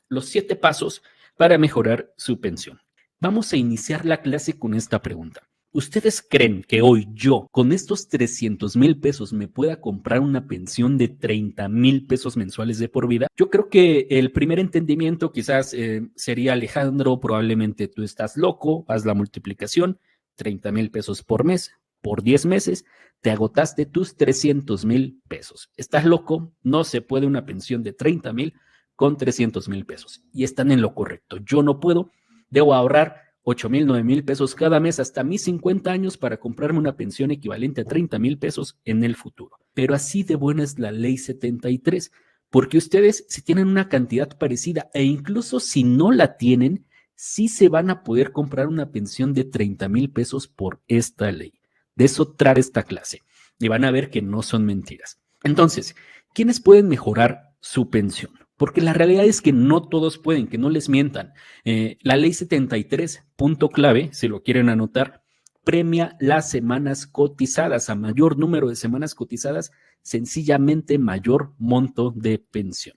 los 7 pasos para mejorar su pensión. Vamos a iniciar la clase con esta pregunta. ¿Ustedes creen que hoy yo, con estos 300,000 pesos, me pueda comprar una pensión de 30,000 pesos mensuales de por vida? Yo creo que el primer entendimiento quizás sería, Alejandro, probablemente tú estás loco, haz la multiplicación, 30,000 pesos por mes, por 10 meses, te agotaste tus 300,000 pesos. ¿Estás loco? No se puede una pensión de 30,000 con 300,000 pesos. Y están en lo correcto. Yo no puedo, debo ahorrar 8,000, 9,000 pesos cada mes hasta mis 50 años para comprarme una pensión equivalente a 30,000 pesos en el futuro. Pero así de buena es la ley 73, porque ustedes, si tienen una cantidad parecida e incluso si no la tienen, sí se van a poder comprar una pensión de 30,000 pesos por esta ley. De eso trata esta clase y van a ver que no son mentiras. Entonces, ¿quiénes pueden mejorar su pensión? Porque la realidad es que no todos pueden, que no les mientan. La ley 73, punto clave, si lo quieren anotar, premia las semanas cotizadas. A mayor número de semanas cotizadas, sencillamente mayor monto de pensión.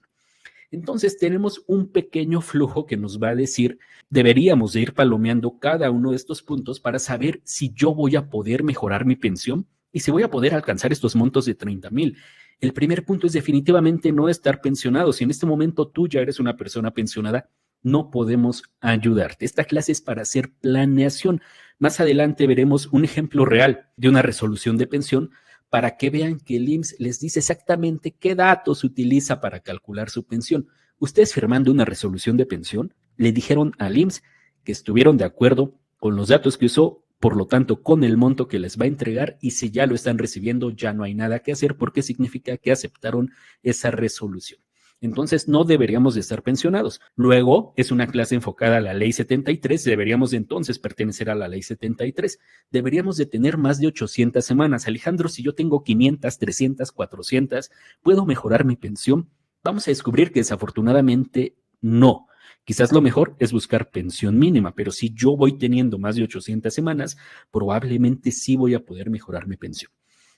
Entonces tenemos un pequeño flujo que nos va a decir, deberíamos de ir palomeando cada uno de estos puntos para saber si yo voy a poder mejorar mi pensión y si voy a poder alcanzar estos montos de 30,000. El primer punto es definitivamente no estar pensionado. Si en este momento tú ya eres una persona pensionada, no podemos ayudarte. Esta clase es para hacer planeación. Más adelante veremos un ejemplo real de una resolución de pensión para que vean que el IMSS les dice exactamente qué datos utiliza para calcular su pensión. Ustedes firmando una resolución de pensión, le dijeron al IMSS que estuvieron de acuerdo con los datos que usó, por lo tanto, con el monto que les va a entregar, y si ya lo están recibiendo, ya no hay nada que hacer porque significa que aceptaron esa resolución. Entonces, no deberíamos de estar pensionados. Luego, es una clase enfocada a la ley 73, deberíamos de entonces pertenecer a la ley 73. Deberíamos de tener más de 800 semanas. Alejandro, si yo tengo 500, 300, 400, ¿puedo mejorar mi pensión? Vamos a descubrir que desafortunadamente no. Quizás lo mejor es buscar pensión mínima, pero si yo voy teniendo más de 800 semanas, probablemente sí voy a poder mejorar mi pensión.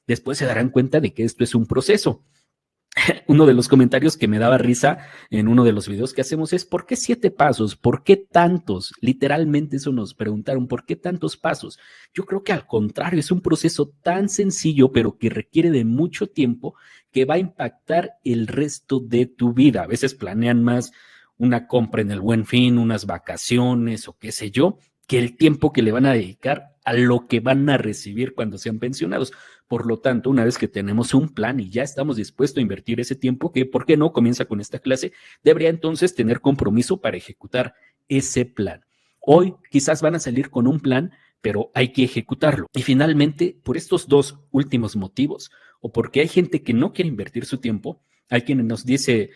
Después se darán cuenta de que esto es un proceso. Uno de los comentarios que me daba risa en uno de los videos que hacemos es: ¿por qué 7 pasos? ¿Por qué tantos? Literalmente eso nos preguntaron, ¿por qué tantos pasos? Yo creo que al contrario, es un proceso tan sencillo, pero que requiere de mucho tiempo, que va a impactar el resto de tu vida. A veces planean más una compra en el Buen Fin, unas vacaciones o qué sé yo, que el tiempo que le van a dedicar a lo que van a recibir cuando sean pensionados. Por lo tanto, una vez que tenemos un plan y ya estamos dispuestos a invertir ese tiempo, que ¿por qué no comienza con esta clase? Debería entonces tener compromiso para ejecutar ese plan. Hoy quizás van a salir con un plan, pero hay que ejecutarlo. Y finalmente, por estos 2 últimos motivos, o porque hay gente que no quiere invertir su tiempo, hay quien nos dice,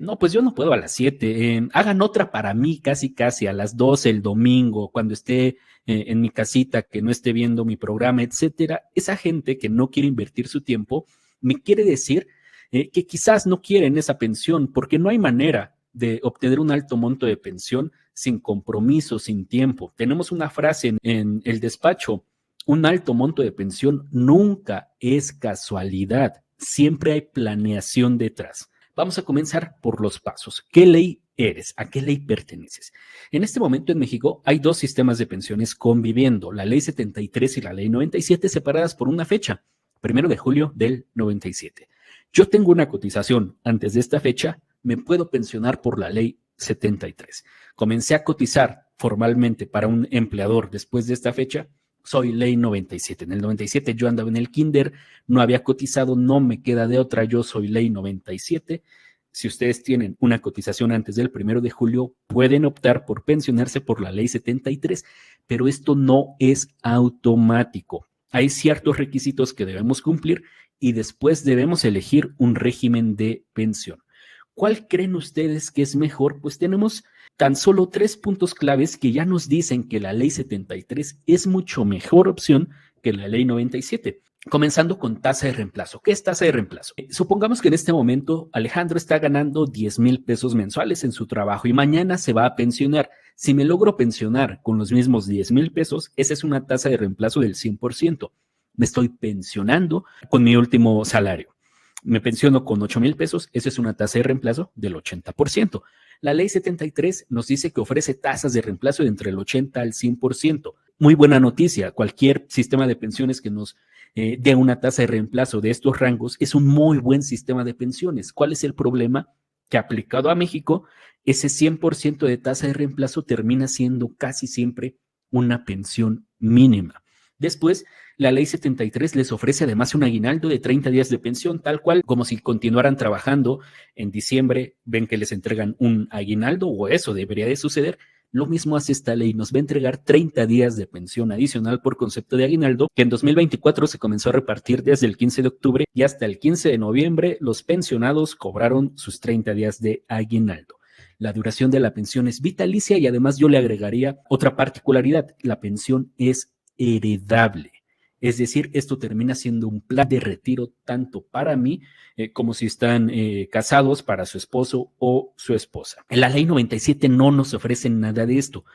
no, pues yo no puedo a las 7, hagan otra para mí casi a las 12 el domingo, cuando esté en mi casita, que no esté viendo mi programa, etcétera. Esa gente que no quiere invertir su tiempo me quiere decir que quizás no quieren esa pensión porque no hay manera de obtener un alto monto de pensión sin compromiso, sin tiempo. Tenemos una frase en el despacho: un alto monto de pensión nunca es casualidad. Siempre hay planeación detrás. Vamos a comenzar por los pasos. ¿Qué ley eres? ¿A qué ley perteneces? En este momento en México hay 2 sistemas de pensiones conviviendo, la ley 73 y la ley 97, separadas por una fecha, 1 de julio del 97. Yo tengo una cotización antes de esta fecha, me puedo pensionar por la ley 73. Comencé a cotizar formalmente para un empleador después de esta fecha, soy ley 97. En el 97 yo andaba en el kinder, no había cotizado, no me queda de otra, yo soy ley 97. Si ustedes tienen una cotización antes del 1 de julio, pueden optar por pensionarse por la ley 73, pero esto no es automático. Hay ciertos requisitos que debemos cumplir y después debemos elegir un régimen de pensión. ¿Cuál creen ustedes que es mejor? Pues tenemos tan solo 3 puntos claves que ya nos dicen que la ley 73 es mucho mejor opción que la ley 97. Comenzando con tasa de reemplazo. ¿Qué es tasa de reemplazo? Supongamos que en este momento Alejandro está ganando 10,000 pesos mensuales en su trabajo y mañana se va a pensionar. Si me logro pensionar con los mismos 10,000 pesos, esa es una tasa de reemplazo del 100%. Me estoy pensionando con mi último salario. me pensiono con 8,000 pesos, esa es una tasa de reemplazo del 80%. La ley 73 nos dice que ofrece tasas de reemplazo de entre el 80 al 100%. Muy buena noticia, cualquier sistema de pensiones que nos dé una tasa de reemplazo de estos rangos es un muy buen sistema de pensiones. ¿Cuál es el problema? Que aplicado a México, ese 100% de tasa de reemplazo termina siendo casi siempre una pensión mínima. Después, la ley 73 les ofrece además un aguinaldo de 30 días de pensión, tal cual como si continuaran trabajando en diciembre, ven que les entregan un aguinaldo, o eso debería de suceder. Lo mismo hace esta ley, nos va a entregar 30 días de pensión adicional por concepto de aguinaldo, que en 2024 se comenzó a repartir desde el 15 de octubre y hasta el 15 de noviembre los pensionados cobraron sus 30 días de aguinaldo. La duración de la pensión es vitalicia y además yo le agregaría otra particularidad, la pensión es heredable. Es decir, esto termina siendo un plan de retiro tanto para mí como si están casados, para su esposo o su esposa. En la ley 97 no nos ofrecen nada de esto.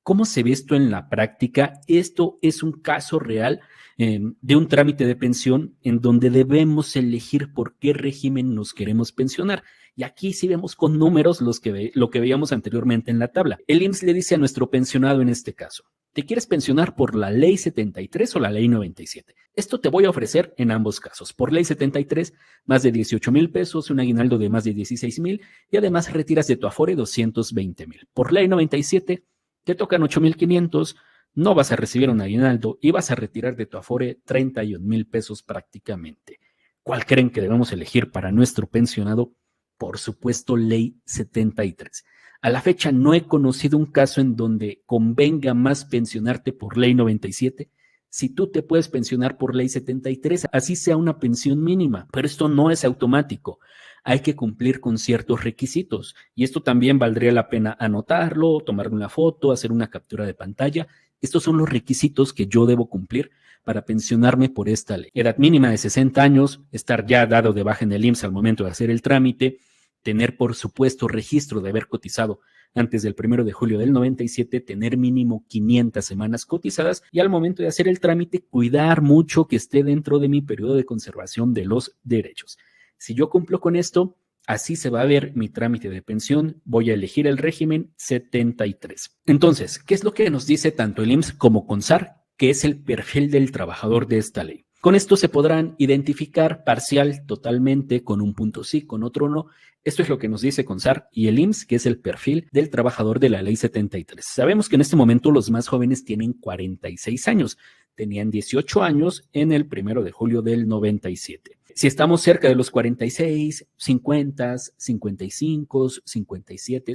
¿Cómo se ve esto en la práctica? Esto es un caso real de un trámite de pensión en donde debemos elegir por qué régimen nos queremos pensionar. Y aquí sí vemos con números lo que veíamos anteriormente en la tabla. El IMSS le dice a nuestro pensionado en este caso, ¿te quieres pensionar por la ley 73 o la ley 97? Esto te voy a ofrecer en ambos casos. Por ley 73, más de 18,000 pesos, un aguinaldo de más de 16,000 y además retiras de tu Afore 220,000. Por ley 97, te tocan 8,500, no vas a recibir un aguinaldo y vas a retirar de tu Afore 31,000 pesos prácticamente. ¿Cuál creen que debemos elegir para nuestro pensionado? Por supuesto, ley 73. A la fecha no he conocido un caso en donde convenga más pensionarte por ley 97. Si tú te puedes pensionar por ley 73, así sea una pensión mínima, pero esto no es automático. Hay que cumplir con ciertos requisitos y esto también valdría la pena anotarlo, tomar una foto, hacer una captura de pantalla. Estos son los requisitos que yo debo cumplir para pensionarme por esta ley. Edad mínima de 60 años, estar ya dado de baja en el IMSS al momento de hacer el trámite, tener por supuesto registro de haber cotizado antes del 1 de julio del 97, tener mínimo 500 semanas cotizadas y al momento de hacer el trámite cuidar mucho que esté dentro de mi periodo de conservación de los derechos. Si yo cumplo con esto, así se va a ver mi trámite de pensión. Voy a elegir el régimen 73. Entonces, ¿qué es lo que nos dice tanto el IMSS como CONSAR, que es el perfil del trabajador de esta ley? Con esto se podrán identificar parcial, totalmente, con un punto sí, con otro no. Esto es lo que nos dice CONSAR y el IMSS, que es el perfil del trabajador de la ley 73. Sabemos que en este momento los más jóvenes tienen 46 años. Tenían 18 años en el 1 de julio del 97. Si estamos cerca de los 46, 50, 55, 57,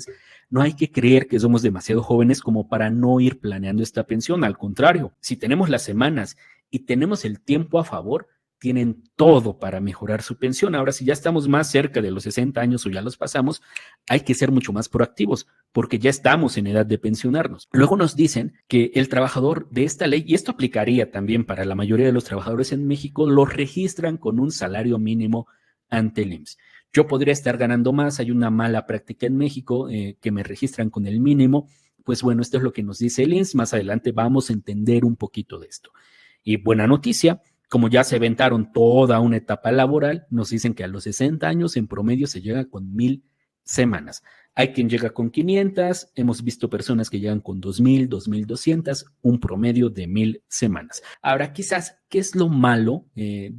no hay que creer que somos demasiado jóvenes como para no ir planeando esta pensión. Al contrario, si tenemos las semanas y tenemos el tiempo a favor, tienen todo para mejorar su pensión. Ahora, si ya estamos más cerca de los 60 años o ya los pasamos, hay que ser mucho más proactivos porque ya estamos en edad de pensionarnos. Luego nos dicen que el trabajador de esta ley, y esto aplicaría también para la mayoría de los trabajadores en México, los registran con un salario mínimo ante el IMSS. Yo podría estar ganando más, hay una mala práctica en México que me registran con el mínimo. Pues bueno, esto es lo que nos dice el IMSS. Más adelante vamos a entender un poquito de esto. Y buena noticia, como ya se aventaron toda una etapa laboral, nos dicen que a los 60 años en promedio se llega con 1,000 semanas. Hay quien llega con 500, hemos visto personas que llegan con 2,000, 2,200, un promedio de 1,000 semanas. Ahora, quizás, ¿qué es lo malo?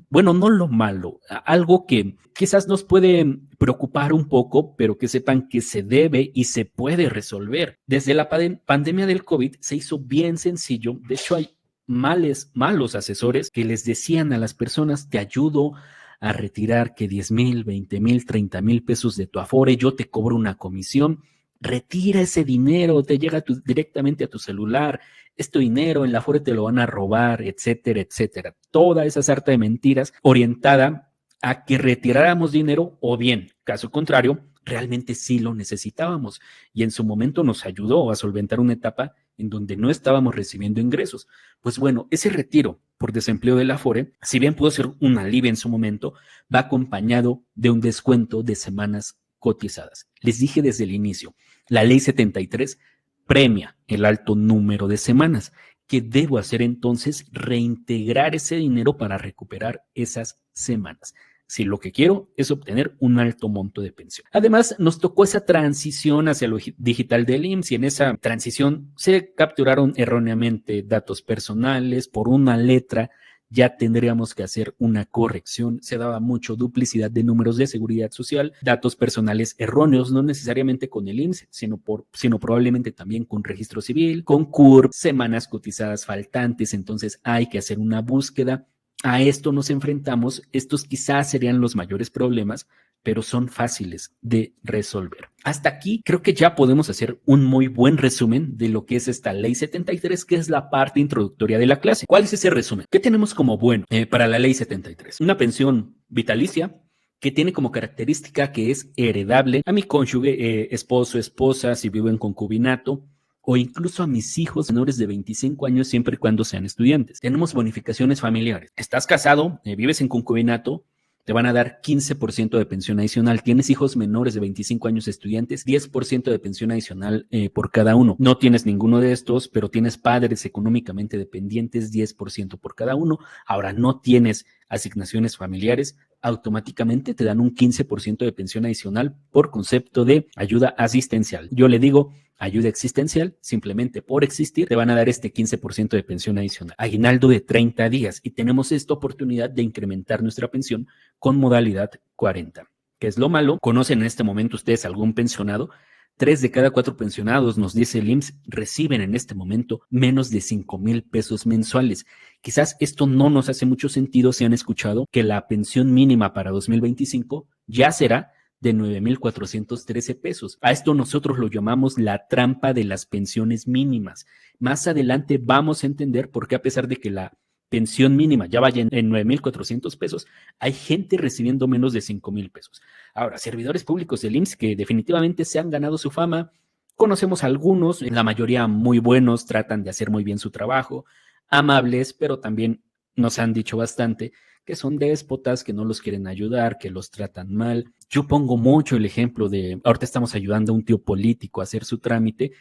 Bueno, no lo malo, algo que quizás nos puede preocupar un poco, pero que sepan que se debe y se puede resolver. Desde la pandemia del COVID se hizo bien sencillo. De hecho, hay malos asesores que les decían a las personas, te ayudo a retirar que 10,000, 20,000, 30,000 pesos de tu Afore, yo te cobro una comisión, retira ese dinero, te llega directamente a tu celular, es tu dinero, en la Afore te lo van a robar, etcétera, etcétera. Toda esa sarta de mentiras orientada a que retiráramos dinero o bien, caso contrario, realmente sí lo necesitábamos y en su momento nos ayudó a solventar una etapa en donde no estábamos recibiendo ingresos. Pues bueno, ese retiro por desempleo del Afore, si bien pudo ser un alivio en su momento, va acompañado de un descuento de semanas cotizadas. Les dije desde el inicio, la ley 73 premia el alto número de semanas. ¿Qué debo hacer entonces? Reintegrar ese dinero para recuperar esas semanas. si lo que quiero es obtener un alto monto de pensión. Además, nos tocó esa transición hacia lo digital del IMSS y en esa transición se capturaron erróneamente datos personales por una letra. Ya tendríamos que hacer una corrección. Se daba mucho duplicidad de números de seguridad social, datos personales erróneos, no necesariamente con el IMSS, sino probablemente también con registro civil, con CURP, semanas cotizadas faltantes. Entonces hay que hacer una búsqueda. A esto nos enfrentamos. Estos quizás serían los mayores problemas, pero son fáciles de resolver. Hasta aquí creo que ya podemos hacer un muy buen resumen de lo que es esta Ley 73, que es la parte introductoria de la clase. ¿Cuál es ese resumen? ¿Qué tenemos como bueno para la Ley 73? Una pensión vitalicia que tiene como característica que es heredable a mi cónyuge, esposo, esposa, si vivo en concubinato, o incluso a mis hijos menores de 25 años siempre y cuando sean estudiantes. Tenemos bonificaciones familiares. Estás casado, vives en concubinato, te van a dar 15% de pensión adicional. Tienes hijos menores de 25 años estudiantes, 10% de pensión adicional por cada uno. No tienes ninguno de estos, pero tienes padres económicamente dependientes, 10% por cada uno. Ahora no tienes asignaciones familiares, automáticamente te dan un 15% de pensión adicional por concepto de ayuda asistencial. Yo le digo ayuda existencial, simplemente por existir, te van a dar este 15% de pensión adicional. Aguinaldo de 30 días y tenemos esta oportunidad de incrementar nuestra pensión con modalidad 40. ¿Qué es lo malo? ¿Conocen en este momento ustedes algún pensionado? 3 de cada 4 pensionados, nos dice el IMSS, reciben en este momento menos de 5,000 pesos mensuales. Quizás esto no nos hace mucho sentido si han escuchado que la pensión mínima para 2025 ya será de 9,413 pesos. A esto nosotros lo llamamos la trampa de las pensiones mínimas. Más adelante vamos a entender por qué, a pesar de que la pensión mínima ya vaya en 9,400 pesos, hay gente recibiendo menos de 5,000 pesos. Ahora, servidores públicos del IMSS que definitivamente se han ganado su fama, conocemos algunos, la mayoría muy buenos, tratan de hacer muy bien su trabajo, amables, pero también nos han dicho bastante que son déspotas, que no los quieren ayudar, que los tratan mal. Yo pongo mucho el ejemplo de, ahorita estamos ayudando a un tío político a hacer su trámite,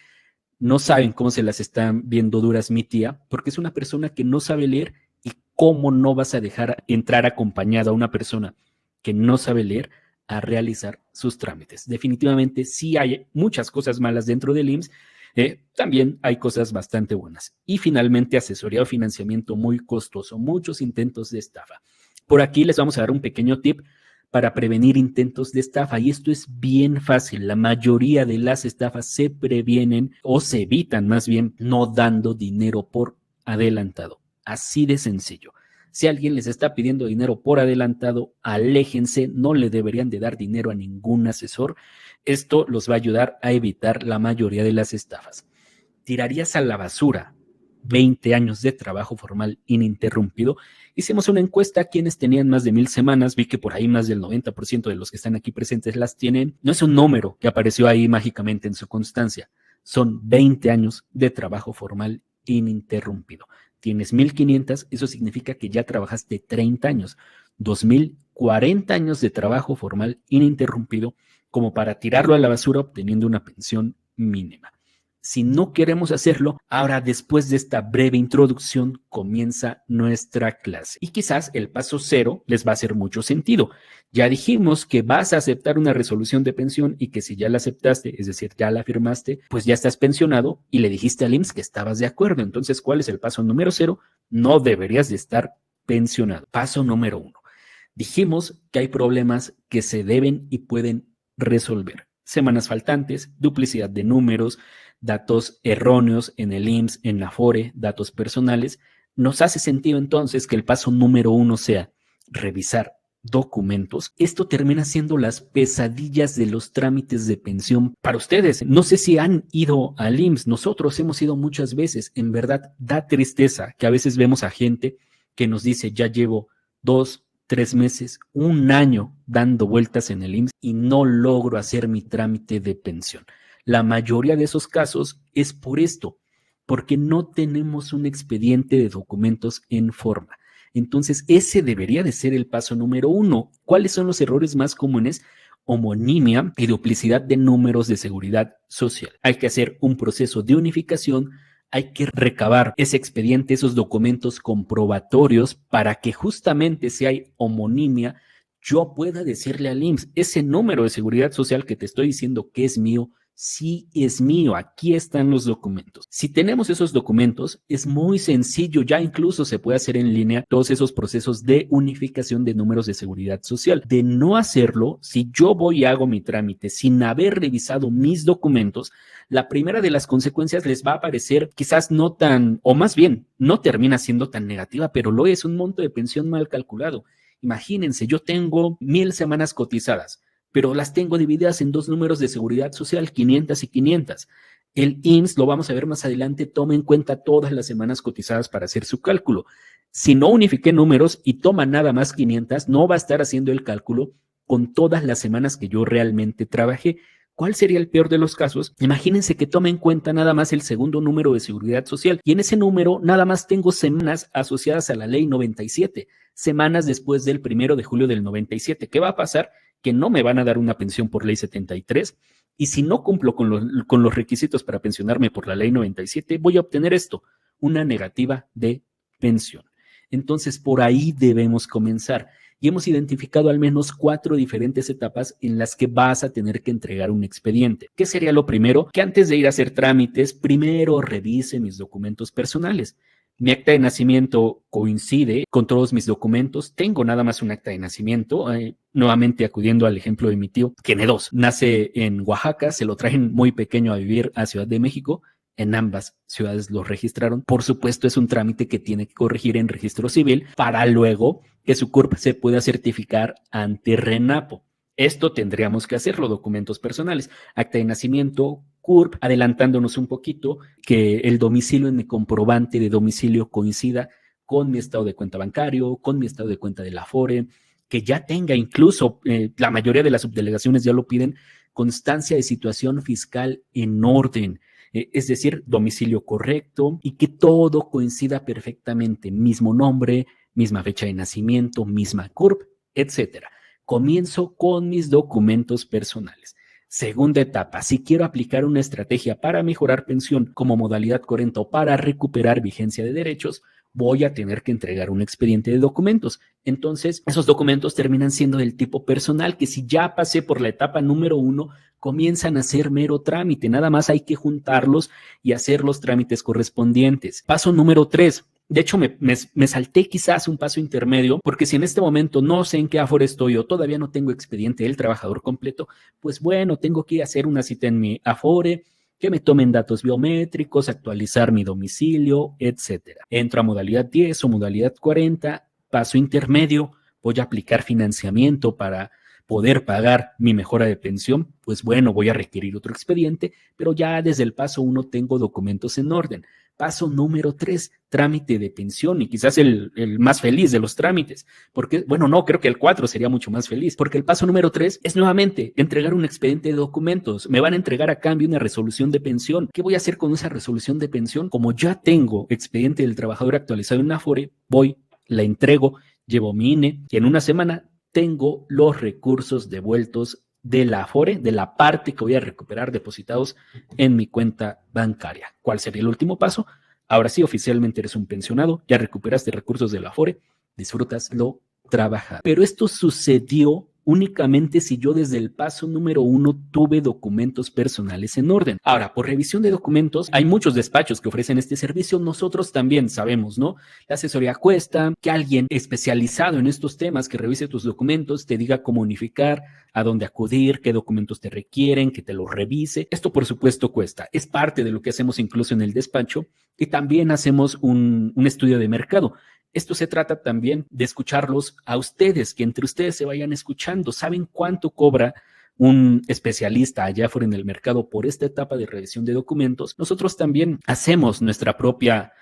no saben cómo se las están viendo duras mi tía, porque es una persona que no sabe leer y cómo no vas a dejar entrar acompañada a una persona que no sabe leer a realizar sus trámites. Definitivamente sí hay muchas cosas malas dentro del IMSS, también hay cosas bastante buenas. Y finalmente, asesoría o financiamiento muy costoso, muchos intentos de estafa. Por aquí les vamos a dar un pequeño tip para prevenir intentos de estafa y esto es bien fácil. La mayoría de las estafas se previenen o se evitan más bien no dando dinero por adelantado. Así de sencillo. Si alguien les está pidiendo dinero por adelantado, aléjense, no le deberían de dar dinero a ningún asesor. Esto los va a ayudar a evitar la mayoría de las estafas. ¿Tirarías a la basura 20 años de trabajo formal ininterrumpido? Hicimos una encuesta a quienes tenían más de 1,000 semanas. Vi que por ahí más del 90% de los que están aquí presentes las tienen. No es un número que apareció ahí mágicamente en su constancia. Son 20 años de trabajo formal ininterrumpido. Tienes 1,500, eso significa que ya trabajaste 30 años. 2,000, 40 años de trabajo formal ininterrumpido como para tirarlo a la basura obteniendo una pensión mínima. Si no queremos hacerlo, ahora después de esta breve introducción comienza nuestra clase. Y quizás el paso 0 les va a hacer mucho sentido. Ya dijimos que vas a aceptar una resolución de pensión y que si ya la aceptaste, es decir, ya la firmaste, pues ya estás pensionado y le dijiste al IMSS que estabas de acuerdo. Entonces, ¿cuál es el paso número 0? No deberías de estar pensionado. Paso número 1. Dijimos que hay problemas que se deben y pueden resolver. Semanas faltantes, duplicidad de números, datos erróneos en el IMSS, en la Afore, datos personales. Nos hace sentido entonces que el paso número 1 sea revisar documentos. Esto termina siendo las pesadillas de los trámites de pensión para ustedes. No sé si han ido al IMSS, nosotros hemos ido muchas veces. En verdad da tristeza que a veces vemos a gente que nos dice ya llevo 2, 3 meses, 1 año dando vueltas en el IMSS y no logro hacer mi trámite de pensión. La mayoría de esos casos es por esto, porque no tenemos un expediente de documentos en forma. Entonces, ese debería de ser el paso número 1. ¿Cuáles son los errores más comunes? Homonimia y duplicidad de números de seguridad social. Hay que hacer un proceso de unificación. Hay que recabar ese expediente, esos documentos comprobatorios para que justamente si hay homonimia, yo pueda decirle al IMSS, ese número de seguridad social que te estoy diciendo que es mío, sí es mío, aquí están los documentos. Si tenemos esos documentos, es muy sencillo, ya incluso se puede hacer en línea todos esos procesos de unificación de números de seguridad social. De no hacerlo, si yo voy y hago mi trámite sin haber revisado mis documentos, la primera de las consecuencias les va a parecer quizás no tan, o más bien, no termina siendo tan negativa, pero lo es un monto de pensión mal calculado. Imagínense, yo tengo 1,000 semanas cotizadas, pero las tengo divididas en dos números de seguridad social, 500 y 500. El IMSS, lo vamos a ver más adelante, toma en cuenta todas las semanas cotizadas para hacer su cálculo. Si no unifiqué números y toma nada más 500, no va a estar haciendo el cálculo con todas las semanas que yo realmente trabajé. ¿Cuál sería el peor de los casos? Imagínense que tome en cuenta nada más el segundo número de seguridad social y en ese número nada más tengo semanas asociadas a la ley 97, semanas después del 1 de julio del 97. ¿Qué va a pasar? Que no me van a dar una pensión por ley 73 y si no cumplo con los requisitos para pensionarme por la ley 97, voy a obtener esto, una negativa de pensión. Entonces, por ahí debemos comenzar. Y hemos identificado al menos 4 diferentes etapas en las que vas a tener que entregar un expediente. ¿Qué sería lo primero? Que antes de ir a hacer trámites, primero revise mis documentos personales. Mi acta de nacimiento coincide con todos mis documentos. Tengo nada más un acta de nacimiento. Nuevamente acudiendo al ejemplo de mi tío, tiene 2. Nace en Oaxaca, se lo traen muy pequeño a vivir a Ciudad de México. En ambas ciudades lo registraron. Por supuesto, es un trámite que tiene que corregir en registro civil para luego que su CURP se pueda certificar ante RENAPO. Esto tendríamos que hacerlo, documentos personales, acta de nacimiento, CURP, adelantándonos un poquito, que el domicilio en mi comprobante de domicilio coincida con mi estado de cuenta bancario, con mi estado de cuenta de la Afore, que ya tenga incluso, la mayoría de las subdelegaciones ya lo piden, constancia de situación fiscal en orden. Es decir, domicilio correcto y que todo coincida perfectamente, mismo nombre, misma fecha de nacimiento, misma CURP, etcétera. Comienzo con mis documentos personales. Segunda etapa, si quiero aplicar una estrategia para mejorar pensión como modalidad 40 o para recuperar vigencia de derechos, voy a tener que entregar un expediente de documentos. Entonces, esos documentos terminan siendo del tipo personal, que si ya pasé por la etapa número 1, comienzan a ser mero trámite. Nada más hay que juntarlos y hacer los trámites correspondientes. Paso número 3. De hecho, me salté quizás un paso intermedio, porque si en este momento no sé en qué Afore estoy o todavía no tengo expediente del trabajador completo, pues bueno, tengo que hacer una cita en mi Afore, que me tomen datos biométricos, actualizar mi domicilio, etcétera. Entro a modalidad 10 o modalidad 40, paso intermedio, voy a aplicar financiamiento para poder pagar mi mejora de pensión, pues bueno, voy a requerir otro expediente, pero ya desde el paso 1 tengo documentos en orden. Paso número 3, trámite de pensión y quizás el más feliz de los trámites, porque, bueno, no, creo que el 4 sería mucho más feliz, porque el paso número 3 es nuevamente entregar un expediente de documentos. Me van a entregar a cambio una resolución de pensión. ¿Qué voy a hacer con esa resolución de pensión? Como ya tengo expediente del trabajador actualizado en Afore, voy, la entrego, llevo mi INE y en una semana tengo los recursos devueltos de la Afore, de la parte que voy a recuperar depositados en mi cuenta bancaria. ¿Cuál sería el último paso? Ahora sí, oficialmente eres un pensionado, ya recuperaste recursos de la Afore, disfrutas lo trabajado. Pero esto sucedió únicamente si yo desde el paso número 1 tuve documentos personales en orden. Ahora, por revisión de documentos, hay muchos despachos que ofrecen este servicio. Nosotros también sabemos, ¿no? La asesoría cuesta, que alguien especializado en estos temas que revise tus documentos, te diga cómo unificar, a dónde acudir, qué documentos te requieren, que te los revise. Esto, por supuesto, cuesta. Es parte de lo que hacemos incluso en el despacho y también hacemos un estudio de mercado. Esto se trata también de escucharlos a ustedes, que entre ustedes se vayan escuchando. ¿Saben cuánto cobra un especialista allá afuera en el mercado por esta etapa de revisión de documentos? Nosotros también hacemos nuestro propio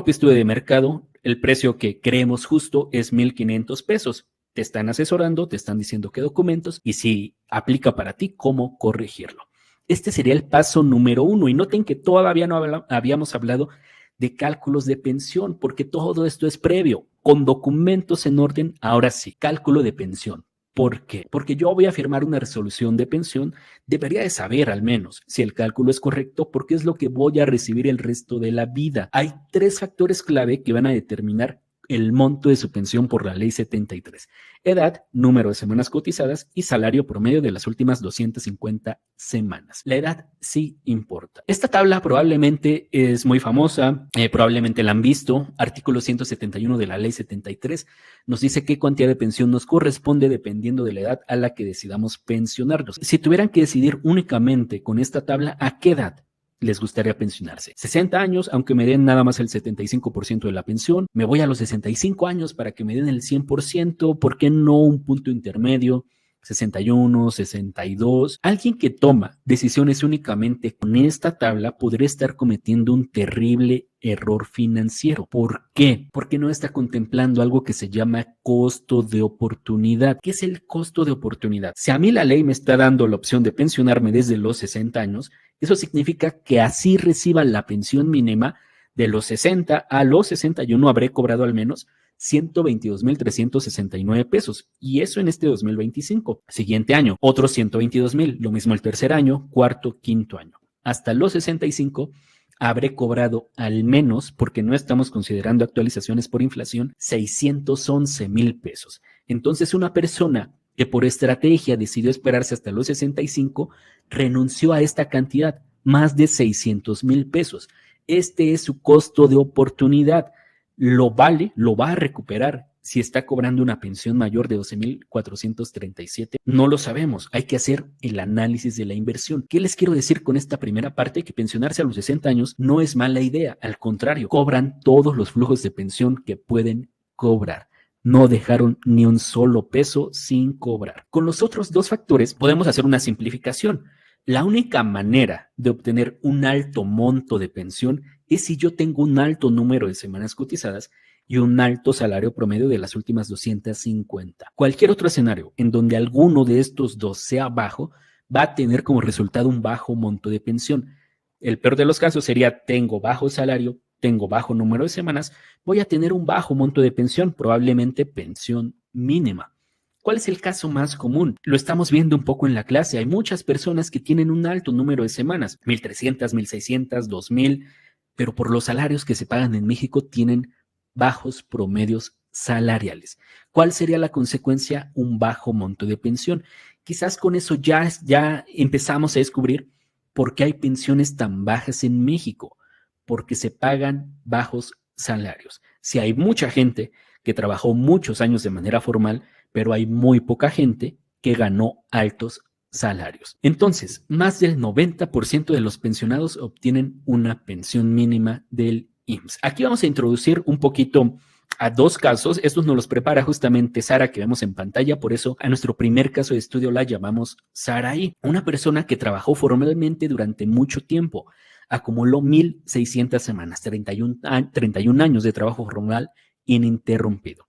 estudio de mercado. El precio que creemos justo es 1,500 pesos. Te están asesorando, te están diciendo qué documentos y si aplica para ti, cómo corregirlo. Este sería el paso número 1 y noten que todavía no habíamos hablado de cálculos de pensión, porque todo esto es previo, con documentos en orden. Ahora sí, cálculo de pensión. ¿Por qué? Porque yo voy a firmar una resolución de pensión, debería de saber al menos si el cálculo es correcto, porque es lo que voy a recibir el resto de la vida. Hay 3 factores clave que van a determinar el monto de su pensión por la ley 73. Edad, número de semanas cotizadas y salario promedio de las últimas 250 semanas. La edad sí importa. Esta tabla probablemente es muy famosa, probablemente la han visto. Artículo 171 de la ley 73 nos dice qué cantidad de pensión nos corresponde dependiendo de la edad a la que decidamos pensionarnos. Si tuvieran que decidir únicamente con esta tabla, ¿a qué edad les gustaría pensionarse? 60 años, aunque me den nada más el 75% de la pensión. Me voy a los 65 años para que me den el 100%. ¿Por qué no un punto intermedio? 61, 62. Alguien que toma decisiones únicamente con esta tabla podría estar cometiendo un terrible error financiero. ¿Por qué? Porque no está contemplando algo que se llama costo de oportunidad. ¿Qué es el costo de oportunidad? Si a mí la ley me está dando la opción de pensionarme desde los 60 años, eso significa que así reciba la pensión mínima de los 60 a los 61 habré cobrado al menos 122,369 pesos. Y eso en este 2025. Siguiente año, otros 122,000. Lo mismo el tercer año, cuarto, quinto año. Hasta los 65 habré cobrado al menos, porque no estamos considerando actualizaciones por inflación, 611,000 pesos. Entonces, una persona que por estrategia decidió esperarse hasta los 65, renunció a esta cantidad, más de 600,000 pesos. Este es su costo de oportunidad. Lo vale, lo va a recuperar si está cobrando una pensión mayor de 12,437. No lo sabemos, hay que hacer el análisis de la inversión. ¿Qué les quiero decir con esta primera parte? Que pensionarse a los 60 años no es mala idea, al contrario, cobran todos los flujos de pensión que pueden cobrar. No dejaron ni un solo peso sin cobrar. Con los otros dos factores podemos hacer una simplificación. La única manera de obtener un alto monto de pensión es si yo tengo un alto número de semanas cotizadas y un alto salario promedio de las últimas 250. Cualquier otro escenario en donde alguno de estos dos sea bajo va a tener como resultado un bajo monto de pensión. El peor de los casos sería tengo bajo salario, tengo bajo número de semanas, voy a tener un bajo monto de pensión, probablemente pensión mínima. ¿Cuál es el caso más común? Lo estamos viendo un poco en la clase. Hay muchas personas que tienen un alto número de semanas, 1,300, 1,600, 2,000, pero por los salarios que se pagan en México tienen bajos promedios salariales. ¿Cuál sería la consecuencia? Un bajo monto de pensión. Quizás con eso ya empezamos a descubrir por qué hay pensiones tan bajas en México, porque se pagan bajos salarios. Si hay mucha gente que trabajó muchos años de manera formal, pero hay muy poca gente que ganó altos salarios. Entonces, más del 90% de los pensionados obtienen una pensión mínima del IMSS. Aquí vamos a introducir un poquito a dos casos. Estos nos los prepara justamente Sara, que vemos en pantalla. Por eso a nuestro primer caso de estudio la llamamos Saraí. Una persona que trabajó formalmente durante mucho tiempo. Acumuló 1,600 semanas, 31 años de trabajo formal ininterrumpido.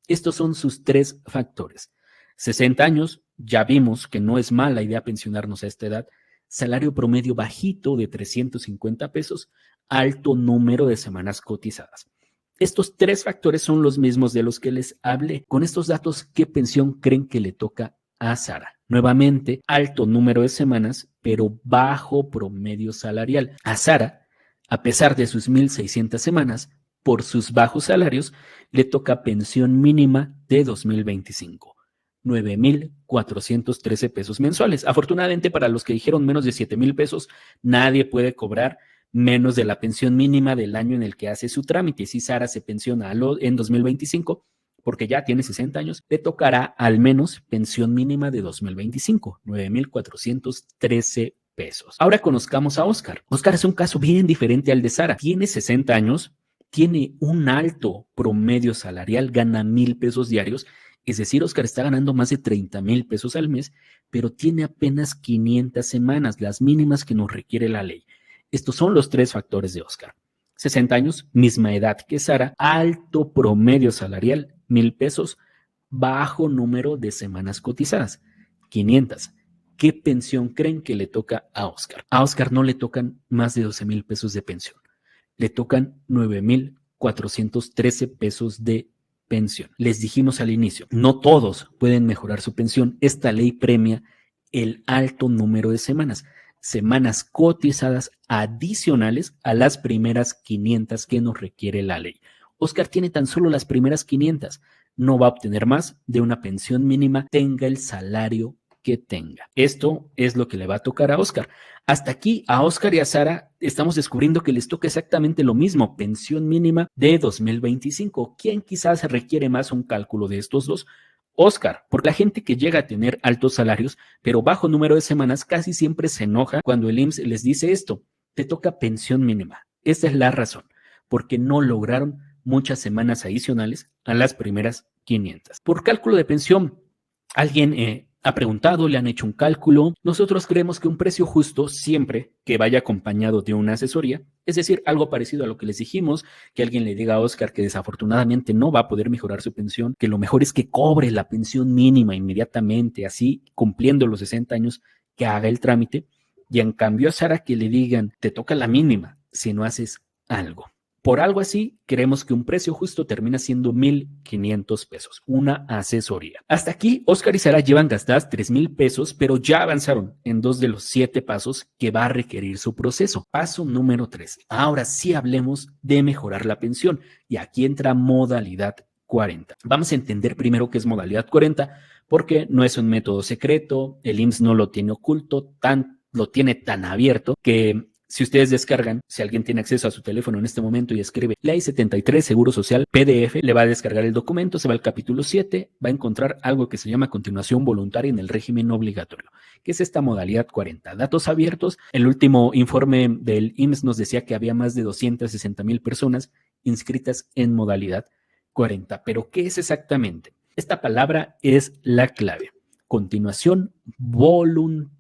Estos son sus tres factores. 60 años, ya vimos que no es mala idea pensionarnos a esta edad. Salario promedio bajito de 350 pesos, alto número de semanas cotizadas. Estos tres factores son los mismos de los que les hablé. Con estos datos, ¿qué pensión creen que le toca a Sara? Nuevamente, alto número de semanas, pero bajo promedio salarial. A Sara, a pesar de sus 1,600 semanas, por sus bajos salarios, le toca pensión mínima de 2025, 9,413 pesos mensuales. Afortunadamente, para los que dijeron menos de 7,000 pesos, nadie puede cobrar menos de la pensión mínima del año en el que hace su trámite. Si Sara se pensiona en 2025, porque ya tiene 60 años, le tocará al menos pensión mínima de 2025, 9,413 pesos. Ahora conozcamos a Oscar. Oscar es un caso bien diferente al de Sara. Tiene 60 años, tiene un alto promedio salarial, gana 1,000 pesos diarios. Es decir, Oscar está ganando más de 30,000 pesos al mes, pero tiene apenas 500 semanas, las mínimas que nos requiere la ley. Estos son los tres factores de Oscar. 60 años, misma edad que Sara, alto promedio salarial, 1,000 pesos, bajo número de semanas cotizadas, 500. ¿Qué pensión creen que le toca a Oscar? A Oscar no le tocan más de 12,000 pesos de pensión. Le tocan 9,413 pesos de pensión. Les dijimos al inicio, no todos pueden mejorar su pensión. Esta ley premia el alto número de semanas cotizadas adicionales a las primeras 500 que nos requiere la ley. Oscar tiene tan solo las primeras 500. No va a obtener más de una pensión mínima, tenga el salario que tenga. Esto es lo que le va a tocar a Oscar. Hasta aquí a Oscar y a Sara estamos descubriendo que les toca exactamente lo mismo, pensión mínima de 2025. ¿Quién quizás requiere más un cálculo de estos dos? Oscar, porque la gente que llega a tener altos salarios, pero bajo número de semanas, casi siempre se enoja cuando el IMSS les dice esto, te toca pensión mínima. Esa es la razón, porque no lograron muchas semanas adicionales a las primeras 500. Por cálculo de pensión, alguien ha preguntado, le han hecho un cálculo. Nosotros creemos que un precio justo siempre que vaya acompañado de una asesoría, es decir, algo parecido a lo que les dijimos, que alguien le diga a Oscar que desafortunadamente no va a poder mejorar su pensión, que lo mejor es que cobre la pensión mínima inmediatamente, así cumpliendo los 60 años, que haga el trámite, y en cambio a Sara que le digan, te toca la mínima si no haces algo. Por algo así, creemos que un precio justo termina siendo 1,500 pesos, una asesoría. Hasta aquí, Oscar y Sara llevan gastadas 3,000 pesos, pero ya avanzaron en 2 de los 7 pasos que va a requerir su proceso. Paso número 3. Ahora sí hablemos de mejorar la pensión, y aquí entra modalidad 40. Vamos a entender primero qué es modalidad 40, porque no es un método secreto, el IMSS no lo tiene oculto, lo tiene tan abierto que si ustedes descargan, si alguien tiene acceso a su teléfono en este momento y escribe Ley 73 Seguro Social PDF, le va a descargar el documento, se va al capítulo 7, va a encontrar algo que se llama continuación voluntaria en el régimen obligatorio, que es esta modalidad 40. Datos abiertos, el último informe del IMSS nos decía que había más de 260,000 personas inscritas en modalidad 40. ¿Pero qué es exactamente? Esta palabra es la clave. Continuación voluntaria.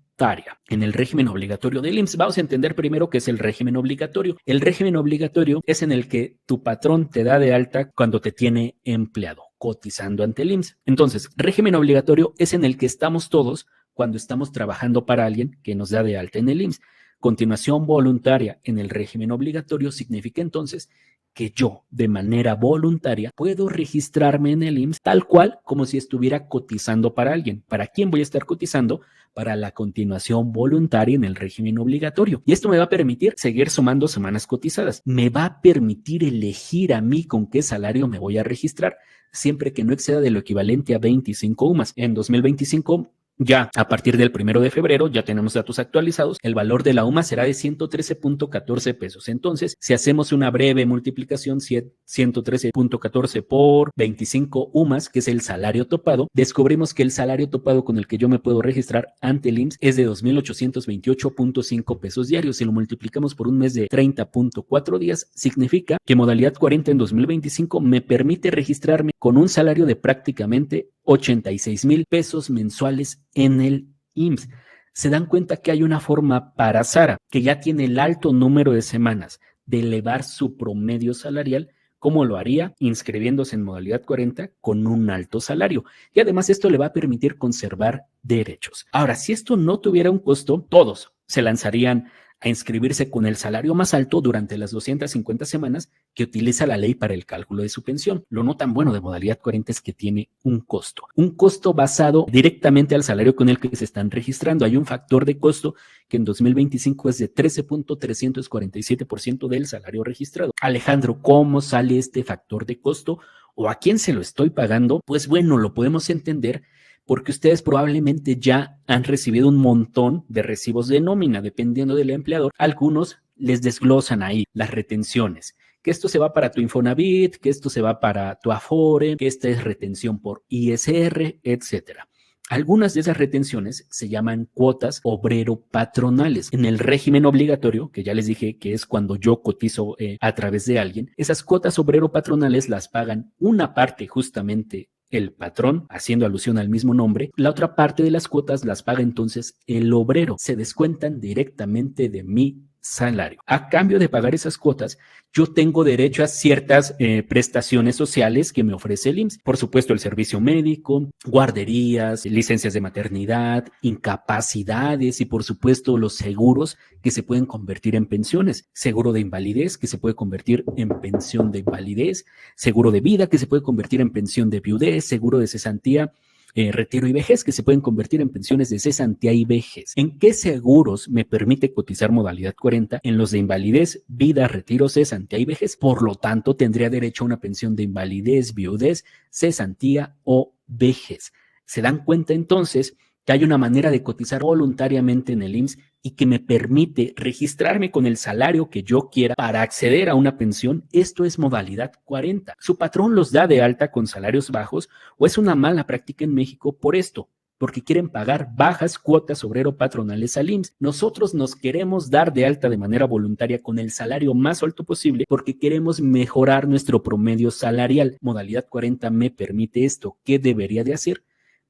En el régimen obligatorio del IMSS, vamos a entender primero qué es el régimen obligatorio. El régimen obligatorio es en el que tu patrón te da de alta cuando te tiene empleado, cotizando ante el IMSS. Entonces, régimen obligatorio es en el que estamos todos cuando estamos trabajando para alguien que nos da de alta en el IMSS. Continuación voluntaria en el régimen obligatorio significa entonces que yo, de manera voluntaria, puedo registrarme en el IMSS tal cual como si estuviera cotizando para alguien. ¿Para quién voy a estar cotizando? Para la continuación voluntaria en el régimen obligatorio. Y esto me va a permitir seguir sumando semanas cotizadas. Me va a permitir elegir a mí con qué salario me voy a registrar, siempre que no exceda de lo equivalente a 25 UMAS. En 2025, ya a partir del 1 de febrero, ya tenemos datos actualizados, el valor de la UMA será de 113.14 pesos. Entonces, si hacemos una breve multiplicación, 113.14 por 25 UMAS, que es el salario topado, descubrimos que el salario topado con el que yo me puedo registrar ante el IMSS es de 2,828.5 pesos diarios. Si lo multiplicamos por un mes de 30.4 días, significa que modalidad 40 en 2025 me permite registrarme con un salario de prácticamente 86,000 pesos mensuales en el IMSS. Se dan cuenta que hay una forma para Sara, que ya tiene el alto número de semanas, de elevar su promedio salarial, como lo haría inscribiéndose en modalidad 40 con un alto salario. Y además esto le va a permitir conservar derechos. Ahora, si esto no tuviera un costo, todos se lanzarían a inscribirse con el salario más alto durante las 250 semanas que utiliza la ley para el cálculo de su pensión. Lo no tan bueno de modalidad 40 es que tiene un costo basado directamente al salario con el que se están registrando. Hay un factor de costo que en 2025 es de 13.347% del salario registrado. Alejandro, ¿cómo sale este factor de costo? ¿O a quién se lo estoy pagando? Pues bueno, lo podemos entender porque ustedes probablemente ya han recibido un montón de recibos de nómina, dependiendo del empleador. Algunos les desglosan ahí las retenciones, que esto se va para tu Infonavit, que esto se va para tu Afore, que esta es retención por ISR, etcétera. Algunas de esas retenciones se llaman cuotas obrero-patronales. En el régimen obligatorio, que ya les dije que es cuando yo cotizo a través de alguien, esas cuotas obrero-patronales las pagan una parte justamente el patrón, haciendo alusión al mismo nombre. La otra parte de las cuotas las paga entonces el obrero. Se descuentan directamente de mi salario. A cambio de pagar esas cuotas, yo tengo derecho a ciertas prestaciones sociales que me ofrece el IMSS. Por supuesto, el servicio médico, guarderías, licencias de maternidad, incapacidades y por supuesto los seguros que se pueden convertir en pensiones. Seguro de invalidez que se puede convertir en pensión de invalidez, seguro de vida que se puede convertir en pensión de viudez, seguro de cesantía retiro y vejez, que se pueden convertir en pensiones de cesantía y vejez. ¿En qué seguros me permite cotizar modalidad 40? En los de invalidez, vida, retiro, cesantía y vejez. Por lo tanto, tendría derecho a una pensión de invalidez, viudez, cesantía o vejez. ¿Se dan cuenta entonces que hay una manera de cotizar voluntariamente en el IMSS y que me permite registrarme con el salario que yo quiera para acceder a una pensión? Esto es modalidad 40. Su patrón los da de alta con salarios bajos o es una mala práctica en México por esto, porque quieren pagar bajas cuotas obrero-patronales al IMSS. Nosotros nos queremos dar de alta de manera voluntaria con el salario más alto posible porque queremos mejorar nuestro promedio salarial. Modalidad 40 me permite esto. ¿Qué debería de hacer?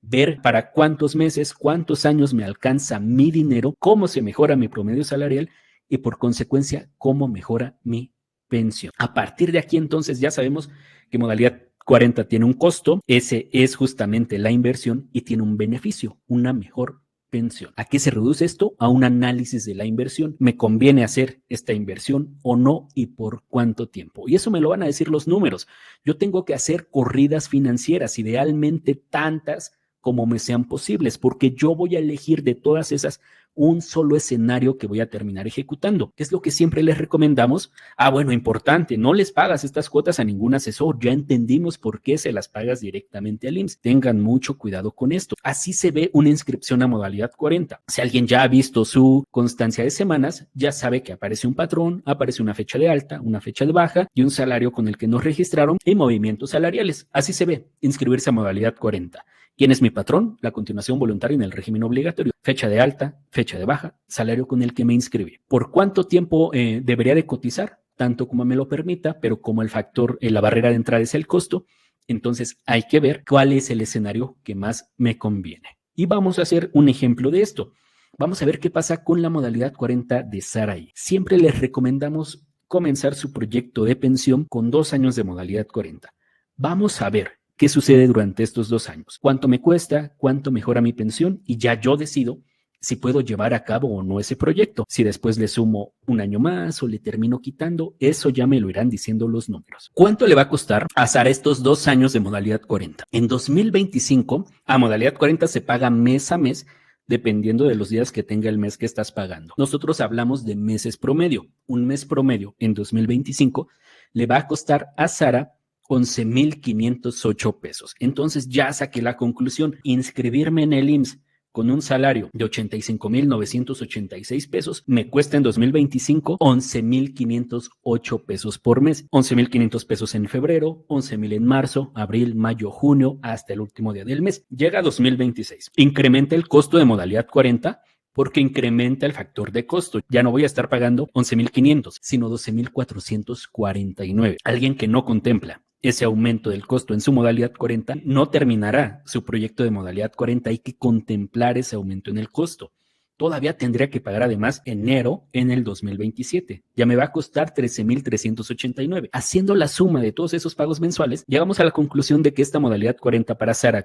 Ver para cuántos meses, cuántos años me alcanza mi dinero, cómo se mejora mi promedio salarial y por consecuencia cómo mejora mi pensión. A partir de aquí entonces ya sabemos que modalidad 40 tiene un costo, ese es justamente la inversión y tiene un beneficio, una mejor pensión. ¿A qué se reduce esto? A un análisis de la inversión. ¿Me conviene hacer esta inversión o no y por cuánto tiempo? Y eso me lo van a decir los números. Yo tengo que hacer corridas financieras, idealmente tantas como me sean posibles, porque yo voy a elegir de todas esas un solo escenario que voy a terminar ejecutando. ¿Qué es lo que siempre les recomendamos? Bueno, importante, no les pagas estas cuotas a ningún asesor. Ya entendimos por qué se las pagas directamente al IMSS. Tengan mucho cuidado con esto. Así se ve una inscripción a modalidad 40. Si alguien ya ha visto su constancia de semanas, ya sabe que aparece un patrón, aparece una fecha de alta, una fecha de baja y un salario con el que nos registraron y movimientos salariales. Así se ve inscribirse a modalidad 40. ¿Quién es mi patrón? La continuación voluntaria en el régimen obligatorio. Fecha de alta, fecha de baja, salario con el que me inscribí. ¿Por cuánto tiempo debería de cotizar? Tanto como me lo permita, pero como el factor, la barrera de entrada es el costo, entonces hay que ver cuál es el escenario que más me conviene. Y vamos a hacer un ejemplo de esto. Vamos a ver qué pasa con la modalidad 40 de Saraí. Siempre les recomendamos comenzar su proyecto de pensión con 2 años de modalidad 40. Vamos a ver qué sucede durante estos 2 años, cuánto me cuesta, cuánto mejora mi pensión y ya yo decido si puedo llevar a cabo o no ese proyecto. Si después le sumo un año más o le termino quitando, eso ya me lo irán diciendo los números. ¿Cuánto le va a costar a Sara estos 2 años de modalidad 40? En 2025, a modalidad 40 se paga mes a mes, dependiendo de los días que tenga el mes que estás pagando. Nosotros hablamos de meses promedio. Un mes promedio en 2025 le va a costar a Sara 11,508 pesos. Entonces ya saqué la conclusión. Inscribirme en el IMSS con un salario de 85,986 pesos me cuesta en 2025 11,508 pesos por mes. 11,500 pesos en febrero, 11,000 en marzo, abril, mayo, junio, hasta el último día del mes. Llega 2026. Incrementa el costo de modalidad 40 porque incrementa el factor de costo. Ya no voy a estar pagando 11,500, sino 12,449. Alguien que no contempla ese aumento del costo en su modalidad 40 no terminará su proyecto de modalidad 40. Hay que contemplar ese aumento en el costo. Todavía tendría que pagar además enero en el 2027. Ya me va a costar 13,389. Haciendo la suma de todos esos pagos mensuales, llegamos a la conclusión de que esta modalidad 40 para Sara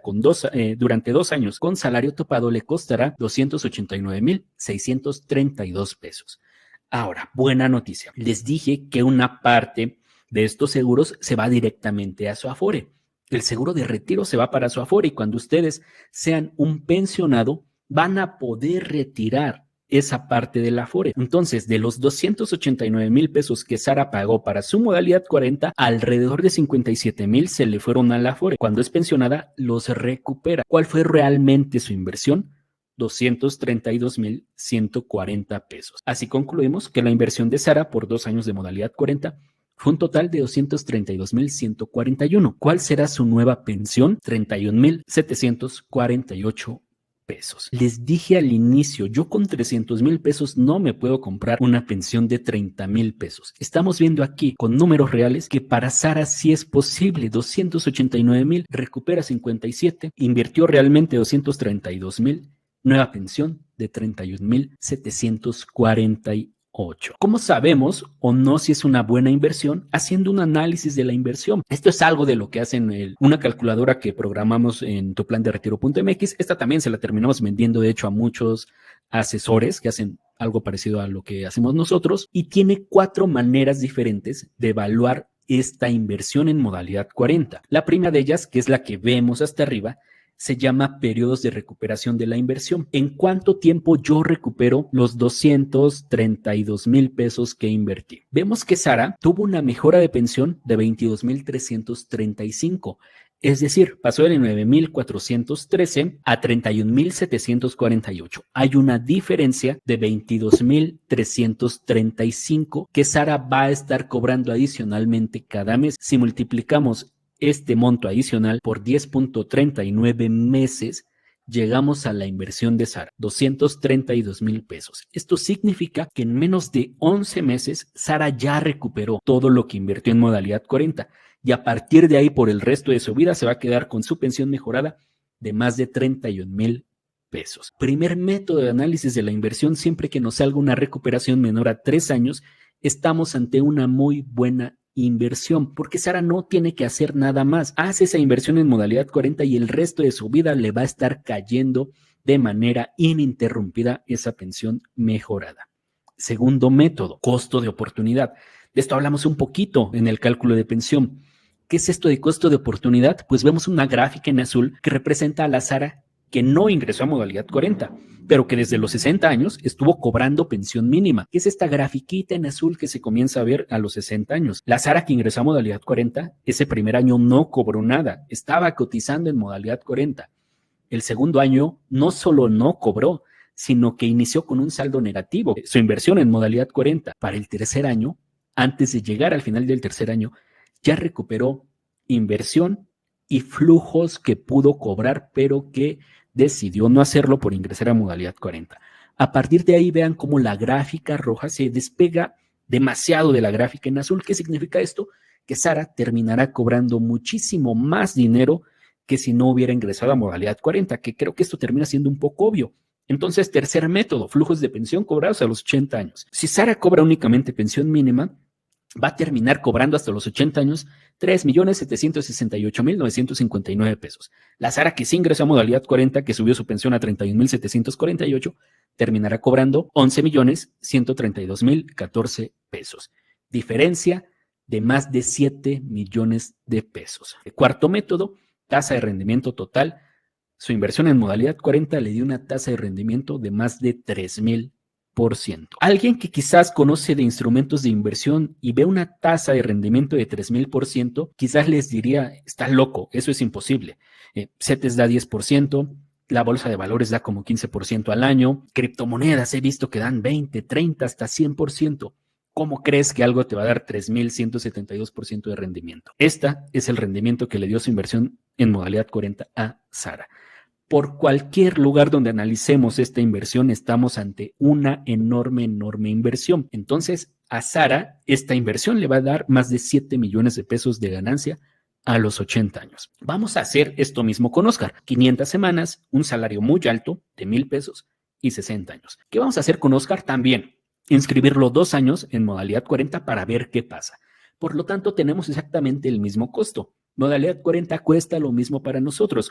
durante 2 años con salario topado le costará 289,632 pesos. Ahora, buena noticia. Les dije que una parte de estos seguros se va directamente a su Afore. El seguro de retiro se va para su Afore y cuando ustedes sean un pensionado van a poder retirar esa parte del Afore. Entonces, de los 289,000 pesos que Sara pagó para su modalidad 40, alrededor de 57,000 se le fueron al Afore. Cuando es pensionada, los recupera. ¿Cuál fue realmente su inversión? 232,140 pesos. Así concluimos que la inversión de Sara por 2 años de modalidad 40 fue un total de 232,141. ¿Cuál será su nueva pensión? 31,748 pesos. Les dije al inicio, yo con 300,000 pesos no me puedo comprar una pensión de 30,000 pesos. Estamos viendo aquí con números reales que para Sara sí es posible. 289,000, recupera 57, invirtió realmente 232,000, nueva pensión de 31,748. ¿Cómo sabemos o no si es una buena inversión? Haciendo un análisis de la inversión. Esto es algo de lo que hacen una calculadora que programamos en tuplanderetiro.mx. Esta también se la terminamos vendiendo, de hecho, a muchos asesores que hacen algo parecido a lo que hacemos nosotros y tiene 4 maneras diferentes de evaluar esta inversión en modalidad 40. La primera de ellas, que es la que vemos hasta arriba, se llama periodos de recuperación de la inversión. ¿En cuánto tiempo yo recupero los 232,000 pesos que invertí? Vemos que Sara tuvo una mejora de pensión de 22,335. Es decir, pasó de 9,413 a 31,748. Hay una diferencia de 22,335 que Sara va a estar cobrando adicionalmente cada mes. Si multiplicamos este monto adicional por 10,39 meses, llegamos a la inversión de Sara, 232,000 pesos. Esto significa que en menos de 11 meses, Sara ya recuperó todo lo que invirtió en modalidad 40 y a partir de ahí, por el resto de su vida, se va a quedar con su pensión mejorada de más de 31,000 pesos. Primer método de análisis de la inversión: siempre que nos salga una recuperación menor a 3 años, estamos ante una muy buena inversión, porque Sara no tiene que hacer nada más. Hace esa inversión en modalidad 40 y el resto de su vida le va a estar cayendo de manera ininterrumpida esa pensión mejorada. Segundo método, costo de oportunidad. De esto hablamos un poquito en el cálculo de pensión. ¿Qué es esto de costo de oportunidad? Pues vemos una gráfica en azul que representa a la Sara que no ingresó a modalidad 40, pero que desde los 60 años estuvo cobrando pensión mínima, que es esta grafiquita en azul que se comienza a ver a los 60 años. La Sara que ingresó a modalidad 40, ese primer año no cobró nada, estaba cotizando en modalidad 40. El segundo año no solo no cobró, sino que inició con un saldo negativo, su inversión en modalidad 40. Para el tercer año, antes de llegar al final del tercer año, ya recuperó inversión y flujos que pudo cobrar, pero que decidió no hacerlo por ingresar a modalidad 40. A partir de ahí, vean cómo la gráfica roja se despega demasiado de la gráfica en azul. ¿Qué significa esto? Que Sara terminará cobrando muchísimo más dinero que si no hubiera ingresado a modalidad 40, que creo que esto termina siendo un poco obvio. Entonces, tercer método, flujos de pensión cobrados a los 80 años. Si Sara cobra únicamente pensión mínima, va a terminar cobrando hasta los 80 años 3,768,959 pesos. La Sara que sí ingresó a modalidad 40, que subió su pensión a 31,748, terminará cobrando 11,132,014 pesos. Diferencia de más de 7 millones de pesos. El cuarto método, tasa de rendimiento total. Su inversión en modalidad 40 le dio una tasa de rendimiento de más de 3,000%. Alguien que quizás conoce de instrumentos de inversión y ve una tasa de rendimiento de 3,000%, quizás les diría: estás loco, eso es imposible. CETES da 10%, la bolsa de valores da como 15% al año, criptomonedas he visto que dan 20, 30, hasta 100%. ¿Cómo crees que algo te va a dar 3,172% de rendimiento? Este es el rendimiento que le dio su inversión en modalidad 40 a Sara. Por cualquier lugar donde analicemos esta inversión, estamos ante una enorme inversión. Entonces, a Sara, esta inversión le va a dar más de 7 millones de pesos de ganancia a los 80 años. Vamos a hacer esto mismo con Oscar. 500 semanas, un salario muy alto de 1,000 pesos y 60 años. ¿Qué vamos a hacer con Oscar? También inscribirlo 2 años en modalidad 40 para ver qué pasa. Por lo tanto, tenemos exactamente el mismo costo. Modalidad 40 cuesta lo mismo para nosotros.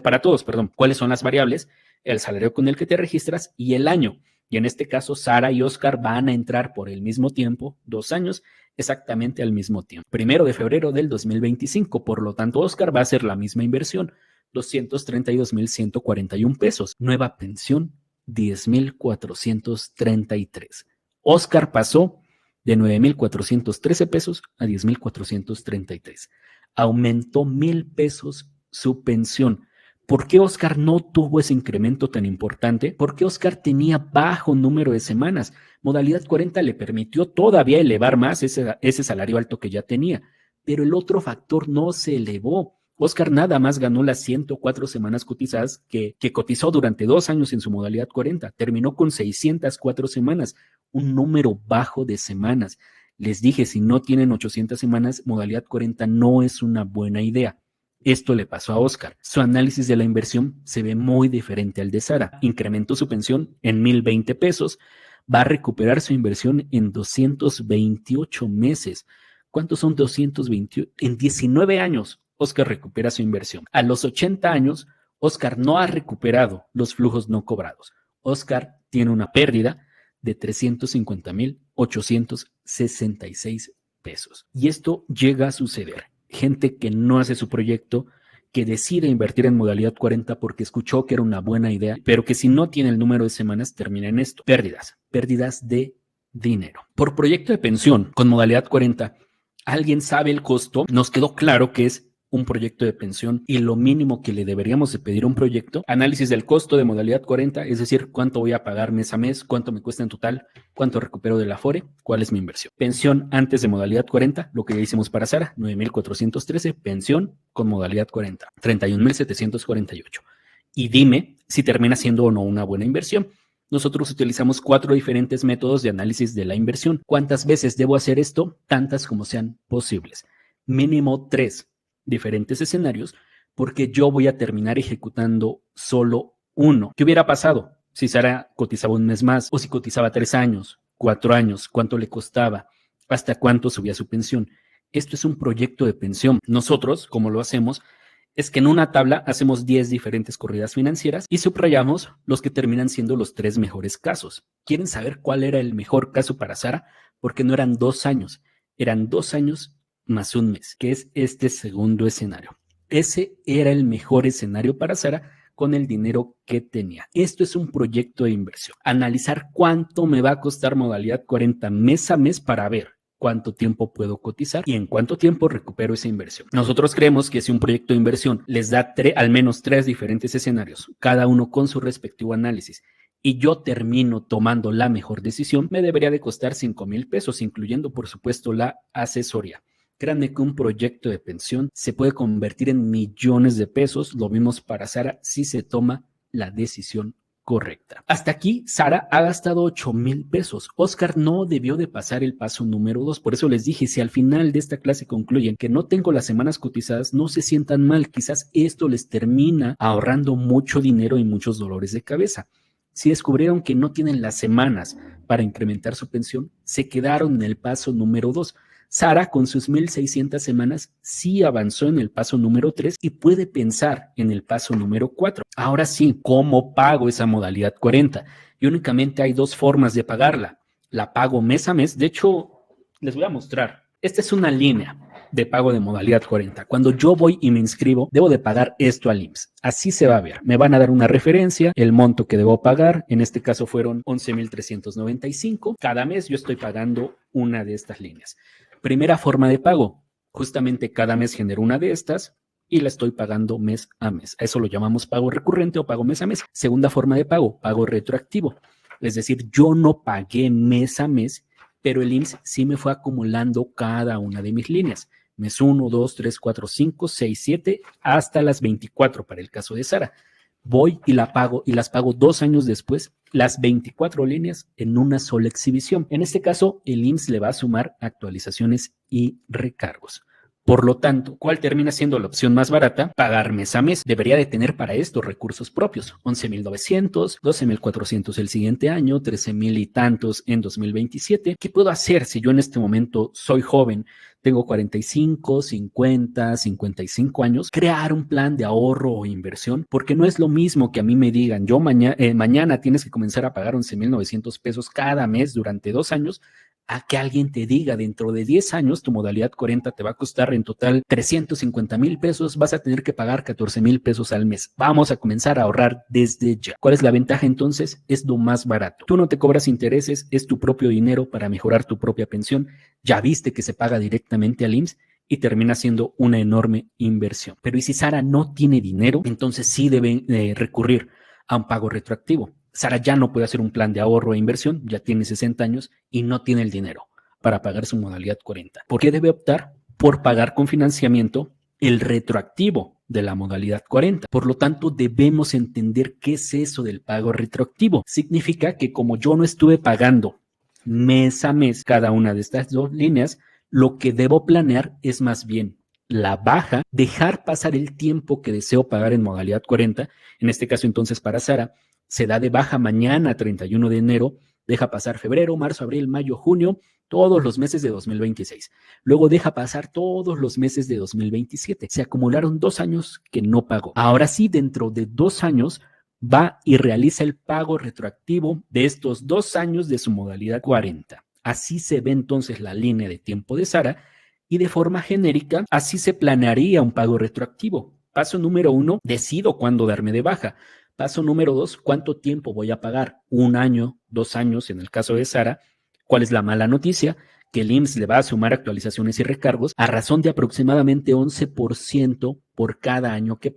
Para todos, perdón. ¿Cuáles son las variables? El salario con el que te registras y el año. Y en este caso, Sara y Oscar van a entrar por el mismo tiempo, 2 años, exactamente al mismo tiempo. 1 de febrero del 2025. Por lo tanto, Oscar va a hacer la misma inversión, 232,141 pesos. Nueva pensión, 10,433. Oscar pasó de 9,413 pesos a 10,433. Aumentó 1,000 pesos su pensión. ¿Por qué Oscar no tuvo ese incremento tan importante? Porque Oscar tenía bajo número de semanas. Modalidad 40 le permitió todavía elevar más ese salario alto que ya tenía, pero el otro factor no se elevó. Oscar nada más ganó las 104 semanas cotizadas que cotizó durante 2 años en su modalidad 40. Terminó con 604 semanas, un número bajo de semanas. Les dije, si no tienen 800 semanas, modalidad 40 no es una buena idea. Esto le pasó a Oscar. Su análisis de la inversión se ve muy diferente al de Sara. Incrementó su pensión en 1,020 pesos. Va a recuperar su inversión en 228 meses. ¿Cuántos son 228? En 19 años, Oscar recupera su inversión. A los 80 años, Oscar no ha recuperado los flujos no cobrados. Oscar tiene una pérdida de 350,866 pesos. Y esto llega a suceder. Gente que no hace su proyecto, que decide invertir en modalidad 40 porque escuchó que era una buena idea, pero que si no tiene el número de semanas termina en esto. Pérdidas de dinero. Por proyecto de pensión con modalidad 40, ¿alguien sabe el costo? Nos quedó claro que es un proyecto de pensión y lo mínimo que le deberíamos de pedir a un proyecto, análisis del costo de modalidad 40, es decir, cuánto voy a pagar mes a mes, cuánto me cuesta en total, cuánto recupero del Afore, cuál es mi inversión. Pensión antes de modalidad 40, lo que ya hicimos para Sara, 9,413, pensión con modalidad 40, 31,748. Y dime si termina siendo o no una buena inversión. Nosotros utilizamos 4 diferentes métodos de análisis de la inversión. ¿Cuántas veces debo hacer esto? Tantas como sean posibles. Mínimo 3 diferentes escenarios, porque yo voy a terminar ejecutando solo uno. ¿Qué hubiera pasado si Sara cotizaba un mes más o si cotizaba 3 años, 4 años? ¿Cuánto le costaba? ¿Hasta cuánto subía su pensión? Esto es un proyecto de pensión. Nosotros, como lo hacemos, es que en una tabla hacemos 10 diferentes corridas financieras y subrayamos los que terminan siendo los 3 mejores casos. ¿Quieren saber cuál era el mejor caso para Sara? Porque no eran 2 años, eran 2 años más un mes, que es este segundo escenario. Ese era el mejor escenario para Sara con el dinero que tenía. Esto es un proyecto de inversión. Analizar cuánto me va a costar modalidad 40 mes a mes para ver cuánto tiempo puedo cotizar y en cuánto tiempo recupero esa inversión. Nosotros creemos que si un proyecto de inversión les da al menos 3 diferentes escenarios, cada uno con su respectivo análisis, y yo termino tomando la mejor decisión, me debería de costar 5,000 pesos, incluyendo por supuesto la asesoría. Créanme que un proyecto de pensión se puede convertir en millones de pesos. Lo vimos para Sara si se toma la decisión correcta. Hasta aquí, Sara ha gastado 8,000 pesos. Oscar no debió de pasar el paso número 2. Por eso les dije, si al final de esta clase concluyen que no tengo las semanas cotizadas, no se sientan mal. Quizás esto les termina ahorrando mucho dinero y muchos dolores de cabeza. Si descubrieron que no tienen las semanas para incrementar su pensión, se quedaron en el paso número 2. Sara, con sus 1,600 semanas, sí avanzó en el paso número 3 y puede pensar en el paso número 4. Ahora sí, ¿cómo pago esa modalidad 40? Y únicamente hay 2 formas de pagarla. La pago mes a mes. De hecho, les voy a mostrar. Esta es una línea de pago de modalidad 40. Cuando yo voy y me inscribo, debo de pagar esto al IMSS. Así se va a ver. Me van a dar una referencia, el monto que debo pagar. En este caso fueron 11,395. Cada mes yo estoy pagando una de estas líneas. Primera forma de pago, justamente cada mes genero una de estas y la estoy pagando mes a mes. A eso lo llamamos pago recurrente o pago mes a mes. Segunda forma de pago, pago retroactivo. Es decir, yo no pagué mes a mes, pero el IMSS sí me fue acumulando cada una de mis líneas. Mes 1, 2, 3, 4, 5, 6, 7, hasta las 24 para el caso de Sara. Voy y la pago y las pago 2 años después, las 24 líneas en una sola exhibición. En este caso, el IMSS le va a sumar actualizaciones y recargos. Por lo tanto, ¿cuál termina siendo la opción más barata? Pagar mes a mes. Debería de tener para esto recursos propios. 11,900, 12,400 el siguiente año, 13,000 y tantos en 2027. ¿Qué puedo hacer si yo en este momento soy joven? Tengo 45, 50, 55 años. Crear un plan de ahorro o inversión, porque no es lo mismo que a mí me digan, yo mañana tienes que comenzar a pagar 11,900 pesos cada mes durante 2 años, a que alguien te diga dentro de 10 años tu modalidad 40 te va a costar en total 350,000 pesos, vas a tener que pagar 14,000 pesos al mes. Vamos a comenzar a ahorrar desde ya. ¿Cuál es la ventaja entonces? Es lo más barato. Tú no te cobras intereses, es tu propio dinero para mejorar tu propia pensión. Ya viste que se paga directamente al IMSS y termina siendo una enorme inversión. Pero ¿y si Sara no tiene dinero? Entonces sí debe recurrir a un pago retroactivo. Sara ya no puede hacer un plan de ahorro e inversión, ya tiene 60 años y no tiene el dinero para pagar su modalidad 40. ¿Por qué debe optar? Por pagar con financiamiento el retroactivo de la modalidad 40. Por lo tanto, debemos entender qué es eso del pago retroactivo. Significa que como yo no estuve pagando mes a mes cada una de estas 2 líneas, lo que debo planear es más bien la baja, dejar pasar el tiempo que deseo pagar en modalidad 40, en este caso entonces para Sara, se da de baja mañana, 31 de enero, deja pasar febrero, marzo, abril, mayo, junio, todos los meses de 2026. Luego deja pasar todos los meses de 2027. Se acumularon 2 años que no pagó. Ahora sí, dentro de 2 años, va y realiza el pago retroactivo de estos 2 años de su modalidad 40. Así se ve entonces la línea de tiempo de Sara y de forma genérica, así se planearía un pago retroactivo. Paso número 1, decido cuándo darme de baja. Paso número 2, ¿cuánto tiempo voy a pagar? 1 año, 2 años, en el caso de Sara. ¿Cuál es la mala noticia? Que el IMSS le va a sumar actualizaciones y recargos a razón de aproximadamente 11% por cada año que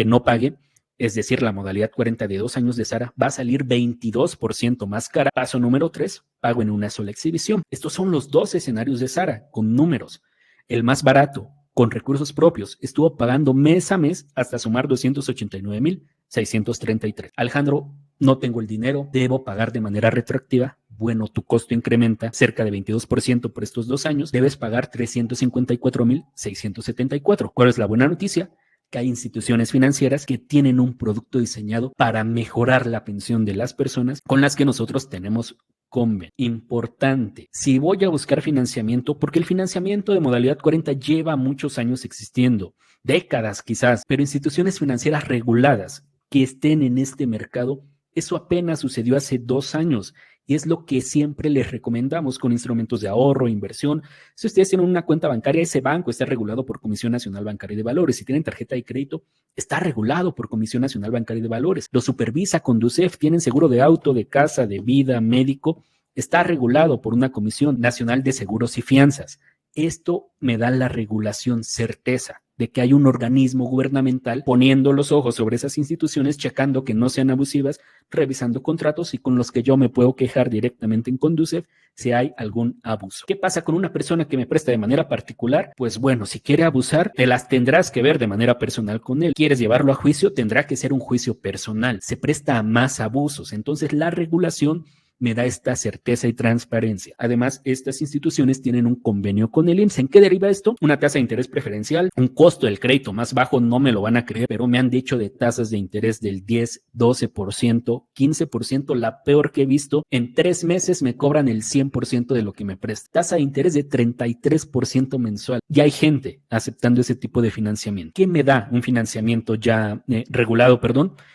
no pague. Es decir, la modalidad 40 de 2 años de Sara va a salir 22% más cara. Paso número 3, pago en una sola exhibición. Estos son los 2 escenarios de Sara con números. El más barato, con recursos propios, estuvo pagando mes a mes hasta sumar 289,633. Alejandro, no tengo el dinero, debo pagar de manera retroactiva. Bueno, tu costo incrementa cerca de 22% por estos 2 años, debes pagar 354,674. ¿Cuál es la buena noticia? Que hay instituciones financieras que tienen un producto diseñado para mejorar la pensión de las personas con las que nosotros tenemos convenio. Importante, si voy a buscar financiamiento, porque el financiamiento de modalidad 40 lleva muchos años existiendo, décadas quizás, pero instituciones financieras reguladas que estén en este mercado, eso apenas sucedió hace 2 años. Y es lo que siempre les recomendamos con instrumentos de ahorro, inversión. Si ustedes tienen una cuenta bancaria, ese banco está regulado por Comisión Nacional Bancaria de Valores. Si tienen tarjeta de crédito, está regulado por Comisión Nacional Bancaria de Valores. Lo supervisa Conducef, tienen seguro de auto, de casa, de vida, médico. Está regulado por una Comisión Nacional de Seguros y Fianzas. Esto me da la regulación, certeza de que hay un organismo gubernamental poniendo los ojos sobre esas instituciones, checando que no sean abusivas, revisando contratos y con los que yo me puedo quejar directamente en Conducef si hay algún abuso. ¿Qué pasa con una persona que me presta de manera particular? Pues bueno, si quiere abusar, te las tendrás que ver de manera personal con él. ¿Quieres llevarlo a juicio? Tendrá que ser un juicio personal. Se presta a más abusos. Entonces, la regulación me da esta certeza y transparencia. Además, estas instituciones tienen un convenio con el IMSS. ¿En qué deriva esto? Una tasa de interés preferencial, un costo del crédito más bajo, no me lo van a creer, pero me han dicho de tasas de interés del 10, 12%, 15%, la peor que he visto. En 3 meses me cobran el 100% de lo que me presta. Tasa de interés de 33% mensual. Ya hay gente aceptando ese tipo de financiamiento. ¿Qué me da un financiamiento ya regulado,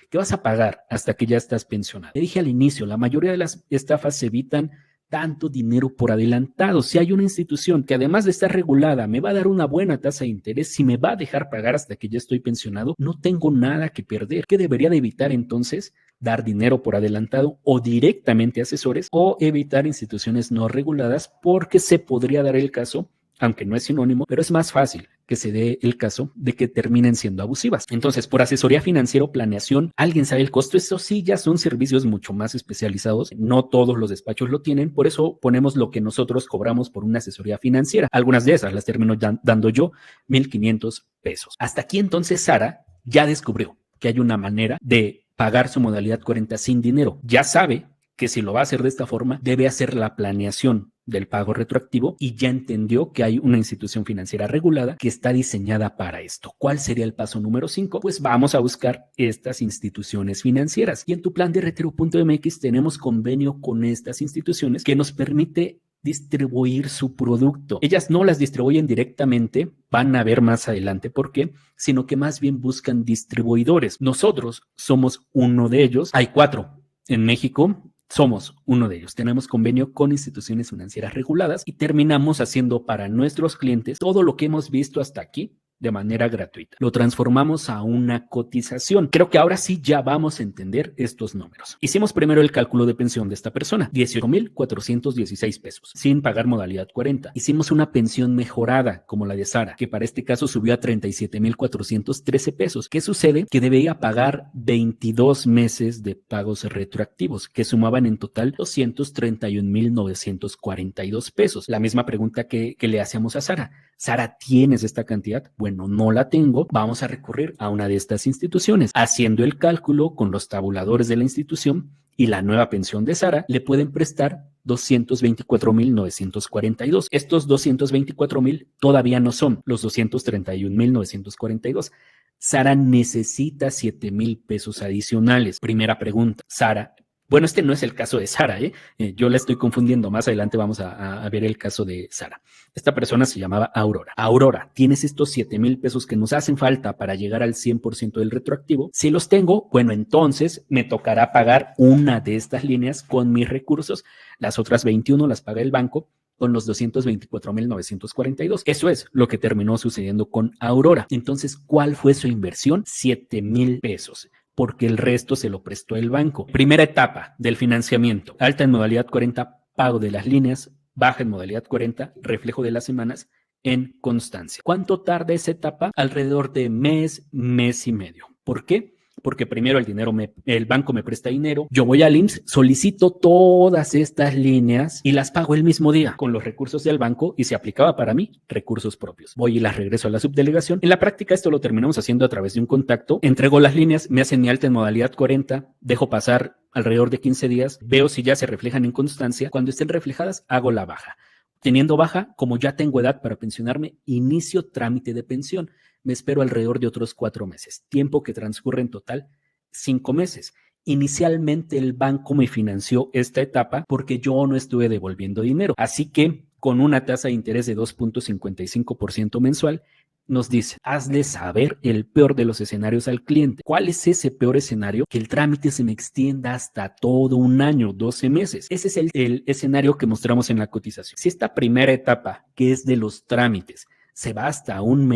que vas a pagar hasta que ya estás pensionado? Te dije al inicio, la mayoría de las estafas se evitan tanto dinero por adelantado. Si hay una institución que además de estar regulada me va a dar una buena tasa de interés, si me va a dejar pagar hasta que ya estoy pensionado, no tengo nada que perder. ¿Qué debería de evitar entonces? Dar dinero por adelantado o directamente a asesores, o evitar instituciones no reguladas, porque se podría dar el caso, aunque no es sinónimo, pero es más fácil que se dé el caso de que terminen siendo abusivas. Entonces, por asesoría financiera o planeación, ¿alguien sabe el costo? Eso sí, ya son servicios mucho más especializados. No todos los despachos lo tienen, por eso ponemos lo que nosotros cobramos por una asesoría financiera. Algunas de esas las termino dando yo, 1,500 pesos. Hasta aquí entonces Sara ya descubrió que hay una manera de pagar su modalidad 40 sin dinero. Ya sabe que si lo va a hacer de esta forma, debe hacer la planeación del pago retroactivo y ya entendió que hay una institución financiera regulada que está diseñada para esto. ¿Cuál sería el paso número 5? Pues vamos a buscar estas instituciones financieras. Y en tu plan de retiro.mx tenemos convenio con estas instituciones que nos permite distribuir su producto. Ellas no las distribuyen directamente, van a ver más adelante por qué, sino que más bien buscan distribuidores. Nosotros somos uno de ellos. Hay 4 en México. Somos uno de ellos. Tenemos convenio con instituciones financieras reguladas y terminamos haciendo para nuestros clientes todo lo que hemos visto hasta aquí de manera gratuita. Lo transformamos a una cotización. Creo que ahora sí ya vamos a entender estos números. Hicimos primero el cálculo de pensión de esta persona, 18,416 pesos, sin pagar modalidad 40. Hicimos una pensión mejorada como la de Sara, que para este caso subió a 37,413 pesos. ¿Qué sucede? Que debía pagar 22 meses de pagos retroactivos, que sumaban en total 231,942 pesos. La misma pregunta que le hacíamos a Sara. Sara, ¿tienes esta cantidad? Bueno, no la tengo. Vamos a recurrir a una de estas instituciones. Haciendo el cálculo con los tabuladores de la institución y la nueva pensión de Sara, le pueden prestar 224,942. Estos 224,000 todavía no son los 231,942. Sara necesita 7,000 pesos adicionales. Primera pregunta, Sara. Bueno, este no es el caso de Sara, yo la estoy confundiendo. Más adelante vamos a ver el caso de Sara. Esta persona se llamaba Aurora. Aurora, ¿tienes estos 7,000 pesos que nos hacen falta para llegar al 100% del retroactivo? Si los tengo, bueno, entonces me tocará pagar una de estas líneas con mis recursos. Las otras 21 las paga el banco con los 224,942. Eso es lo que terminó sucediendo con Aurora. Entonces, ¿cuál fue su inversión? 7,000 pesos. Porque el resto se lo prestó el banco. Primera etapa del financiamiento. Alta en modalidad 40, pago de las líneas. Baja en modalidad 40, reflejo de las semanas en constancia. ¿Cuánto tarda esa etapa? Alrededor de mes y medio. ¿Por qué? Porque primero el banco me presta dinero, yo voy al IMSS, solicito todas estas líneas y las pago el mismo día con los recursos del banco y se aplicaba para mí recursos propios. Voy y las regreso a la subdelegación. En la práctica esto lo terminamos haciendo a través de un contacto, entrego las líneas, me hacen mi alta en modalidad 40, dejo pasar alrededor de 15 días, veo si ya se reflejan en constancia, cuando estén reflejadas hago la baja. Teniendo baja, como ya tengo edad para pensionarme, inicio trámite de pensión. Me espero alrededor de otros 4 meses, tiempo que transcurre en total 5 meses. Inicialmente el banco me financió esta etapa porque yo no estuve devolviendo dinero. Así que con una tasa de interés de 2.55% mensual, nos dice, hazle saber el peor de los escenarios al cliente. ¿Cuál es ese peor escenario? Que el trámite se me extienda hasta todo un año, 12 meses. Ese es el escenario que mostramos en la cotización. Si esta primera etapa, que es de los trámites, se va hasta un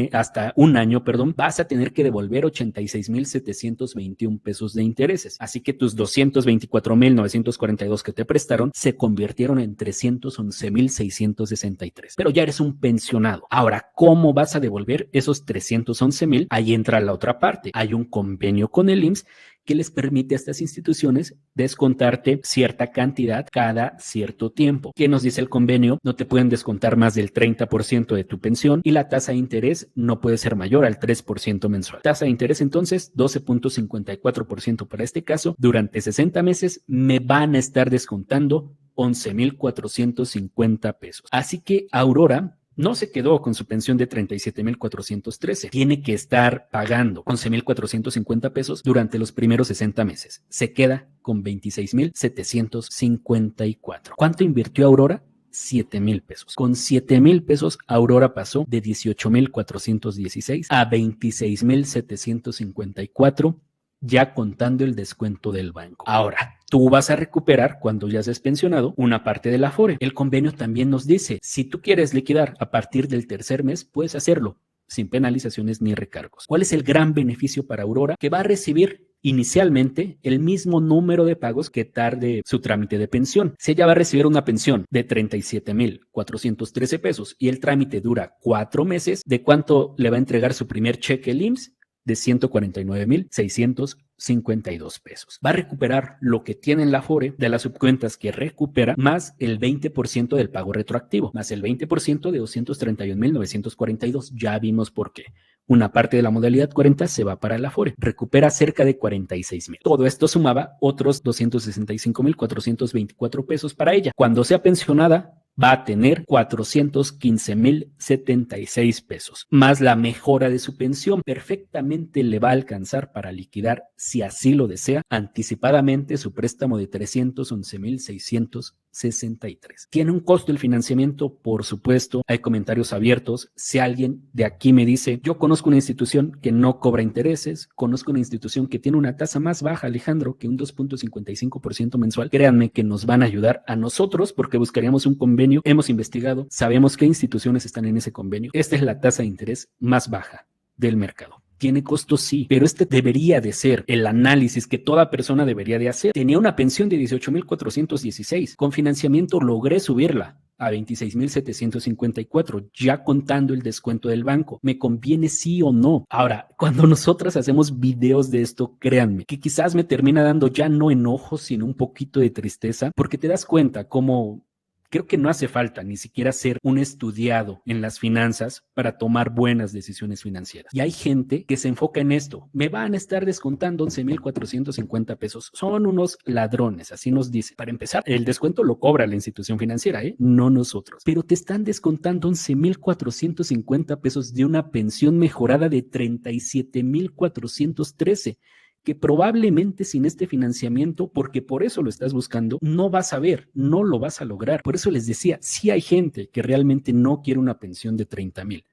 año, vas a tener que devolver 86,721 pesos de intereses. Así que tus 224,942 que te prestaron se convirtieron en 311,663. Pero ya eres un pensionado. Ahora, ¿cómo vas a devolver esos 311,000? Ahí entra la otra parte. Hay un convenio con el IMSS que les permite a estas instituciones descontarte cierta cantidad cada cierto tiempo. ¿Qué nos dice el convenio? No te pueden descontar más del 30% de tu pensión y la tasa de interés no puede ser mayor al 3% mensual. Tasa de interés entonces 12.54% para este caso. Durante 60 meses me van a estar descontando 11,450 pesos. Así que Aurora no se quedó con su pensión de 37,413. Tiene que estar pagando 11,450 pesos durante los primeros 60 meses. Se queda con 26,754. ¿Cuánto invirtió Aurora? 7,000 pesos. Con 7,000 pesos, Aurora pasó de 18,416 a 26,754, ya contando el descuento del banco. Ahora, tú vas a recuperar, cuando ya seas pensionado, una parte del Afore. El convenio también nos dice, si tú quieres liquidar a partir del tercer mes, puedes hacerlo sin penalizaciones ni recargos. ¿Cuál es el gran beneficio para Aurora? Que va a recibir inicialmente el mismo número de pagos que tarde su trámite de pensión. Si ella va a recibir una pensión de 37,413 pesos y el trámite dura 4 meses, ¿de cuánto le va a entregar su primer cheque el IMSS? De 149,652 pesos. Va a recuperar lo que tiene en la Afore de las subcuentas que recupera, más el 20% del pago retroactivo, más el 20% de 231,942. Ya vimos por qué. Una parte de la modalidad 40 se va para el Afore. Recupera cerca de 46,000. Todo esto sumaba otros 265,424 pesos para ella. Cuando sea pensionada, va a tener 415,076 pesos, más la mejora de su pensión. Perfectamente le va a alcanzar para liquidar, si así lo desea, anticipadamente su préstamo de 311,663. ¿Tiene un costo el financiamiento? Por supuesto, hay comentarios abiertos. Si alguien de aquí me dice, yo conozco una institución que no cobra intereses, conozco una institución que tiene una tasa más baja, Alejandro, que un 2.55% mensual, créanme que nos van a ayudar a nosotros porque buscaríamos un convenio. Hemos investigado, sabemos qué instituciones están en ese convenio. Esta es la tasa de interés más baja del mercado. ¿Tiene costo? Sí, pero este debería de ser el análisis que toda persona debería de hacer. Tenía una pensión de 18,416. Con financiamiento logré subirla a 26,754, ya contando el descuento del banco. ¿Me conviene sí o no? Ahora, cuando nosotras hacemos videos de esto, créanme, que quizás me termina dando ya no enojo, sino un poquito de tristeza, porque te das cuenta cómo creo que no hace falta ni siquiera ser un estudiado en las finanzas para tomar buenas decisiones financieras. Y hay gente que se enfoca en esto. Me van a estar descontando 11,450 pesos. Son unos ladrones, así nos dice. Para empezar, el descuento lo cobra la institución financiera, no nosotros. Pero te están descontando 11,450 pesos de una pensión mejorada de 37,413. Que probablemente sin este financiamiento, porque por eso lo estás buscando, no vas a ver, no lo vas a lograr. Por eso les decía, sí hay gente que realmente no quiere una pensión de 30,000.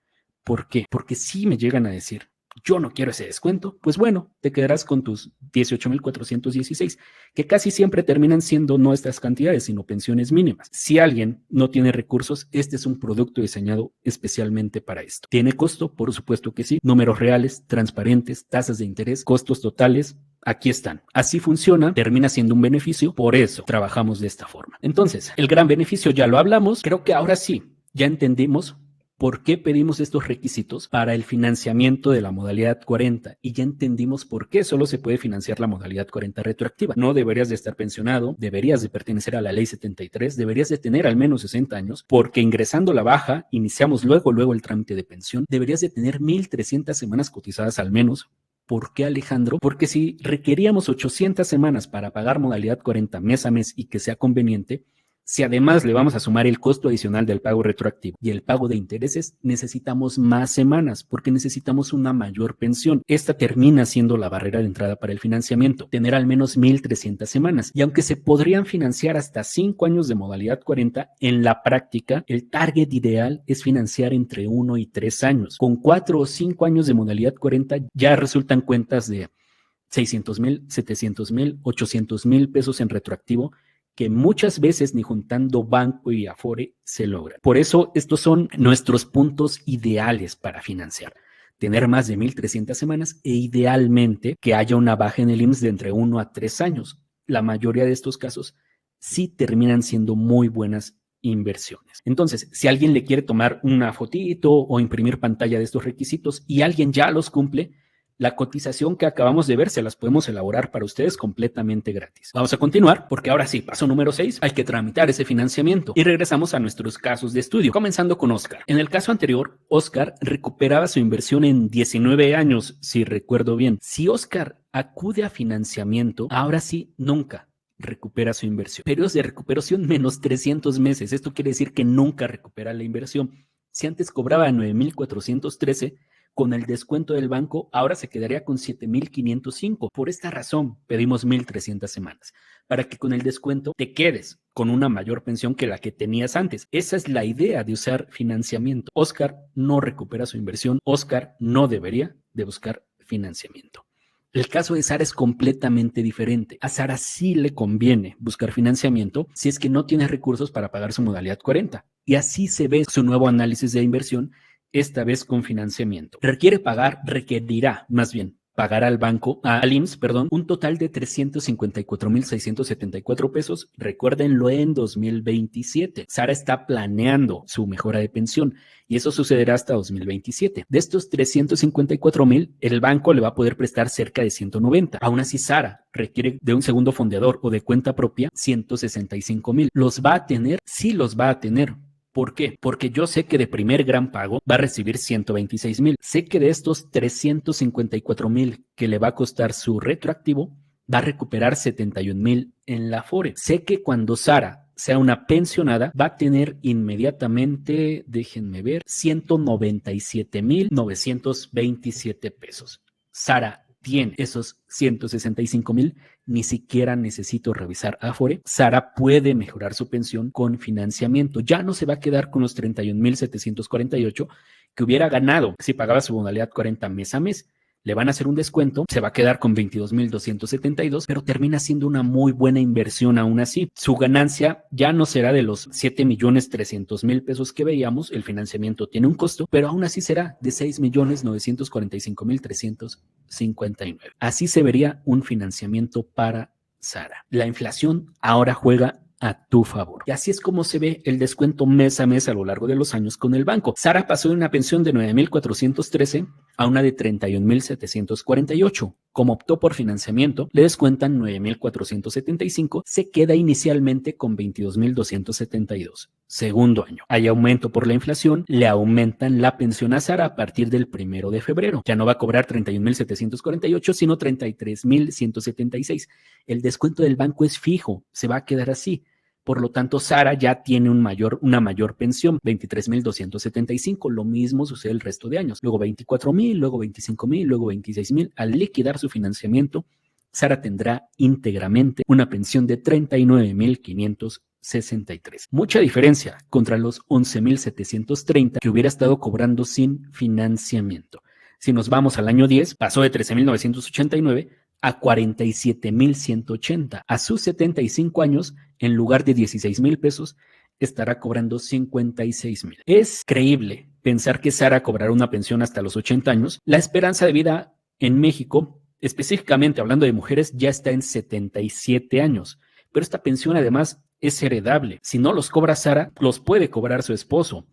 ¿Por qué? Porque sí me llegan a decir, yo no quiero ese descuento, pues bueno, te quedarás con tus 18,416, que casi siempre terminan siendo no estas cantidades, sino pensiones mínimas. Si alguien no tiene recursos, este es un producto diseñado especialmente para esto. ¿Tiene costo? Por supuesto que sí. Números reales, transparentes, tasas de interés, costos totales. Aquí están. Así funciona, termina siendo un beneficio, por eso trabajamos de esta forma. Entonces, el gran beneficio ya lo hablamos, creo que ahora sí, ya entendimos por qué pedimos estos requisitos para el financiamiento de la modalidad 40 y ya entendimos por qué solo se puede financiar la modalidad 40 retroactiva. No deberías de estar pensionado, deberías de pertenecer a la ley 73, deberías de tener al menos 60 años, porque ingresando la baja, iniciamos luego el trámite de pensión, deberías de tener 1,300 semanas cotizadas al menos. ¿Por qué, Alejandro? Porque si requeríamos 800 semanas para pagar modalidad 40 mes a mes y que sea conveniente, si además le vamos a sumar el costo adicional del pago retroactivo y el pago de intereses, necesitamos más semanas porque necesitamos una mayor pensión. Esta termina siendo la barrera de entrada para el financiamiento, tener al menos 1,300 semanas. Y aunque se podrían financiar hasta 5 años de modalidad 40, en la práctica, el target ideal es financiar entre 1 y 3 años. Con 4 o 5 años de modalidad 40 ya resultan cuentas de 600,000, 700,000, 800,000 pesos en retroactivo, que muchas veces ni juntando banco y Afore se logra. Por eso estos son nuestros puntos ideales para financiar. Tener más de 1,300 semanas e idealmente que haya una baja en el IMSS de entre 1 a 3 años. La mayoría de estos casos sí terminan siendo muy buenas inversiones. Entonces, si alguien le quiere tomar una fotito o imprimir pantalla de estos requisitos y alguien ya los cumple, la cotización que acabamos de ver se las podemos elaborar para ustedes completamente gratis. Vamos a continuar porque ahora sí, paso número 6, hay que tramitar ese financiamiento y regresamos a nuestros casos de estudio, comenzando con Oscar. En el caso anterior, Oscar recuperaba su inversión en 19 años, si recuerdo bien. Si Oscar acude a financiamiento, ahora sí, nunca recupera su inversión. Periodos de recuperación menos 300 meses. Esto quiere decir que nunca recupera la inversión. Si antes cobraba 9,413, con el descuento del banco, ahora se quedaría con 7,505. Por esta razón, pedimos 1,300 semanas, para que con el descuento te quedes con una mayor pensión que la que tenías antes. Esa es la idea de usar financiamiento. Oscar no recupera su inversión. Oscar no debería de buscar financiamiento. El caso de Sara es completamente diferente. A Sara sí le conviene buscar financiamiento si es que no tiene recursos para pagar su modalidad 40. Y así se ve su nuevo análisis de inversión, esta vez con financiamiento. Requerirá pagar al banco, al IMSS, un total de 354,674 pesos. Recuérdenlo, en 2027. Sara está planeando su mejora de pensión y eso sucederá hasta 2027. De estos 354,000, el banco le va a poder prestar cerca de 190. Aún así, Sara requiere de un segundo fondeador o de cuenta propia 165,000. ¿Los va a tener? Sí, los va a tener. ¿Por qué? Porque yo sé que de primer gran pago va a recibir 126,000. Sé que de estos 354,000 que le va a costar su retroactivo, va a recuperar 71,000 en la Afore. Sé que cuando Sara sea una pensionada, va a tener inmediatamente, déjenme ver, 197,927 pesos. Sara tiene esos 165,000, ni siquiera necesito revisar Afore. Sara puede mejorar su pensión con financiamiento. Ya no se va a quedar con los 31,748 que hubiera ganado si pagaba su modalidad 40 mes a mes. Le van a hacer un descuento, se va a quedar con 22,272, pero termina siendo una muy buena inversión aún así. Su ganancia ya no será de los 7,300,000 pesos que veíamos, el financiamiento tiene un costo, pero aún así será de 6,945,359. Así se vería un financiamiento para Sara. La inflación ahora juega a tu favor. Y así es como se ve el descuento mes a mes a lo largo de los años con el banco. Sara pasó de una pensión de 9,413 a una de 31,748. Como optó por financiamiento, le descuentan 9,475, se queda inicialmente con 22,272. Segundo año. Hay aumento por la inflación, le aumentan la pensión a Sara a partir del 1 de febrero. Ya no va a cobrar 31,748, sino 33,176. El descuento del banco es fijo, se va a quedar así. Por lo tanto, Sara ya tiene una mayor pensión, 23,275. Lo mismo sucede el resto de años. Luego 24,000, luego 25,000, luego 26,000. Al liquidar su financiamiento, Sara tendrá íntegramente una pensión de 39,563. Mucha diferencia contra los 11,730 que hubiera estado cobrando sin financiamiento. Si nos vamos al año 10, pasó de 13.989 a 47.180. A sus 75 años, en lugar de 16,000 pesos, estará cobrando 56,000. Es creíble pensar que Sara cobrará una pensión hasta los 80 años. La esperanza de vida en México, específicamente hablando de mujeres, ya está en 77 años. Pero esta pensión además es heredable. Si no los cobra Sara, los puede cobrar su esposo.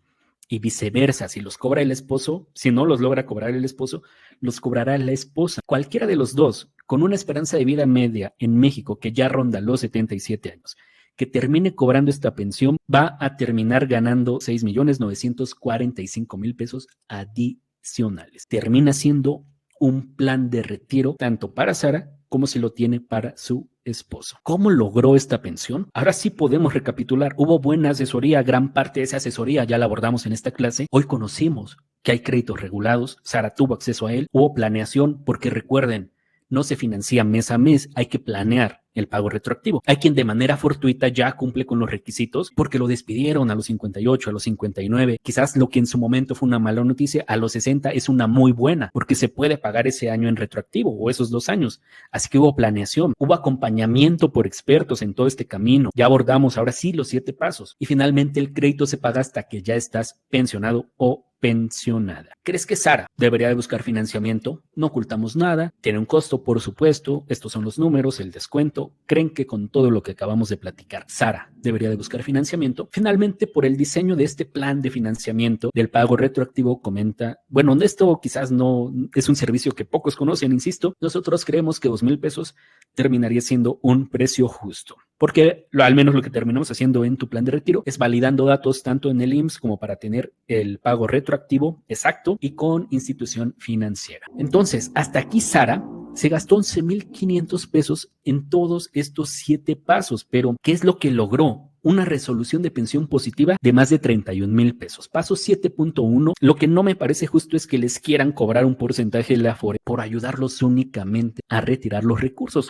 Y viceversa, si los cobra el esposo, si no los logra cobrar el esposo, los cobrará la esposa. Cualquiera de los dos, con una esperanza de vida media en México que ya ronda los 77 años, que termine cobrando esta pensión, va a terminar ganando 6,945,000 pesos adicionales. Termina siendo un plan de retiro tanto para Sara como si lo tiene para su esposo. ¿Cómo logró esta pensión? Ahora sí podemos recapitular. Hubo buena asesoría, gran parte de esa asesoría ya la abordamos en esta clase. Hoy conocimos que hay créditos regulados, Sara tuvo acceso a él, hubo planeación, porque recuerden, no se financia mes a mes, hay que planear el pago retroactivo. Hay quien de manera fortuita ya cumple con los requisitos porque lo despidieron a los 58, a los 59. Quizás lo que en su momento fue una mala noticia, a los 60 es una muy buena porque se puede pagar ese año en retroactivo o esos 2 años. Así que hubo planeación, hubo acompañamiento por expertos en todo este camino. Ya abordamos ahora sí los 7 pasos y finalmente el crédito se paga hasta que ya estás pensionado o pensionada. ¿Crees que Sara debería de buscar financiamiento? No ocultamos nada, tiene un costo, por supuesto, estos son los números, el descuento. ¿Creen que con todo lo que acabamos de platicar, Sara debería de buscar financiamiento? Finalmente, por el diseño de este plan de financiamiento del pago retroactivo, comenta, bueno, esto quizás no es un servicio que pocos conocen, insisto, nosotros creemos que 2,000 pesos terminaría siendo un precio justo. Porque al menos lo que terminamos haciendo en tu plan de retiro es validando datos tanto en el IMSS como para tener el pago retroactivo exacto y con institución financiera. Entonces, hasta aquí Sara se gastó 11,500 pesos en todos estos 7 pasos, pero ¿qué es lo que logró? Una resolución de pensión positiva de más de 31,000 pesos. Paso 7.1, lo que no me parece justo es que les quieran cobrar un porcentaje de la Afore por ayudarlos únicamente a retirar los recursos.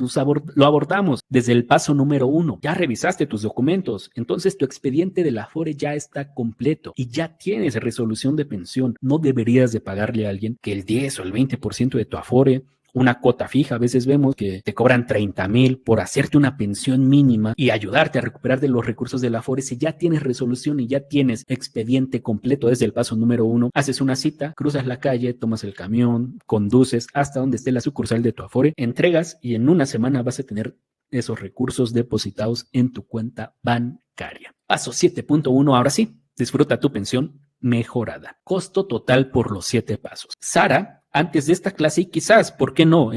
Lo abordamos desde el paso número 1. Ya revisaste tus documentos, entonces tu expediente de la Afore ya está completo y ya tienes resolución de pensión. No deberías de pagarle a alguien que el 10 o el 20% de tu Afore, una cuota fija. A veces vemos que te cobran 30,000 por hacerte una pensión mínima y ayudarte a recuperar de los recursos de la Afore. Si ya tienes resolución y ya tienes expediente completo desde el paso número 1, haces una cita, cruzas la calle, tomas el camión, conduces hasta donde esté la sucursal de tu Afore, entregas y en una semana vas a tener esos recursos depositados en tu cuenta bancaria. Paso 7.1, ahora sí, disfruta tu pensión mejorada. Costo total por los 7 pasos. Sara, antes de esta clase, y quizás, ¿por qué no?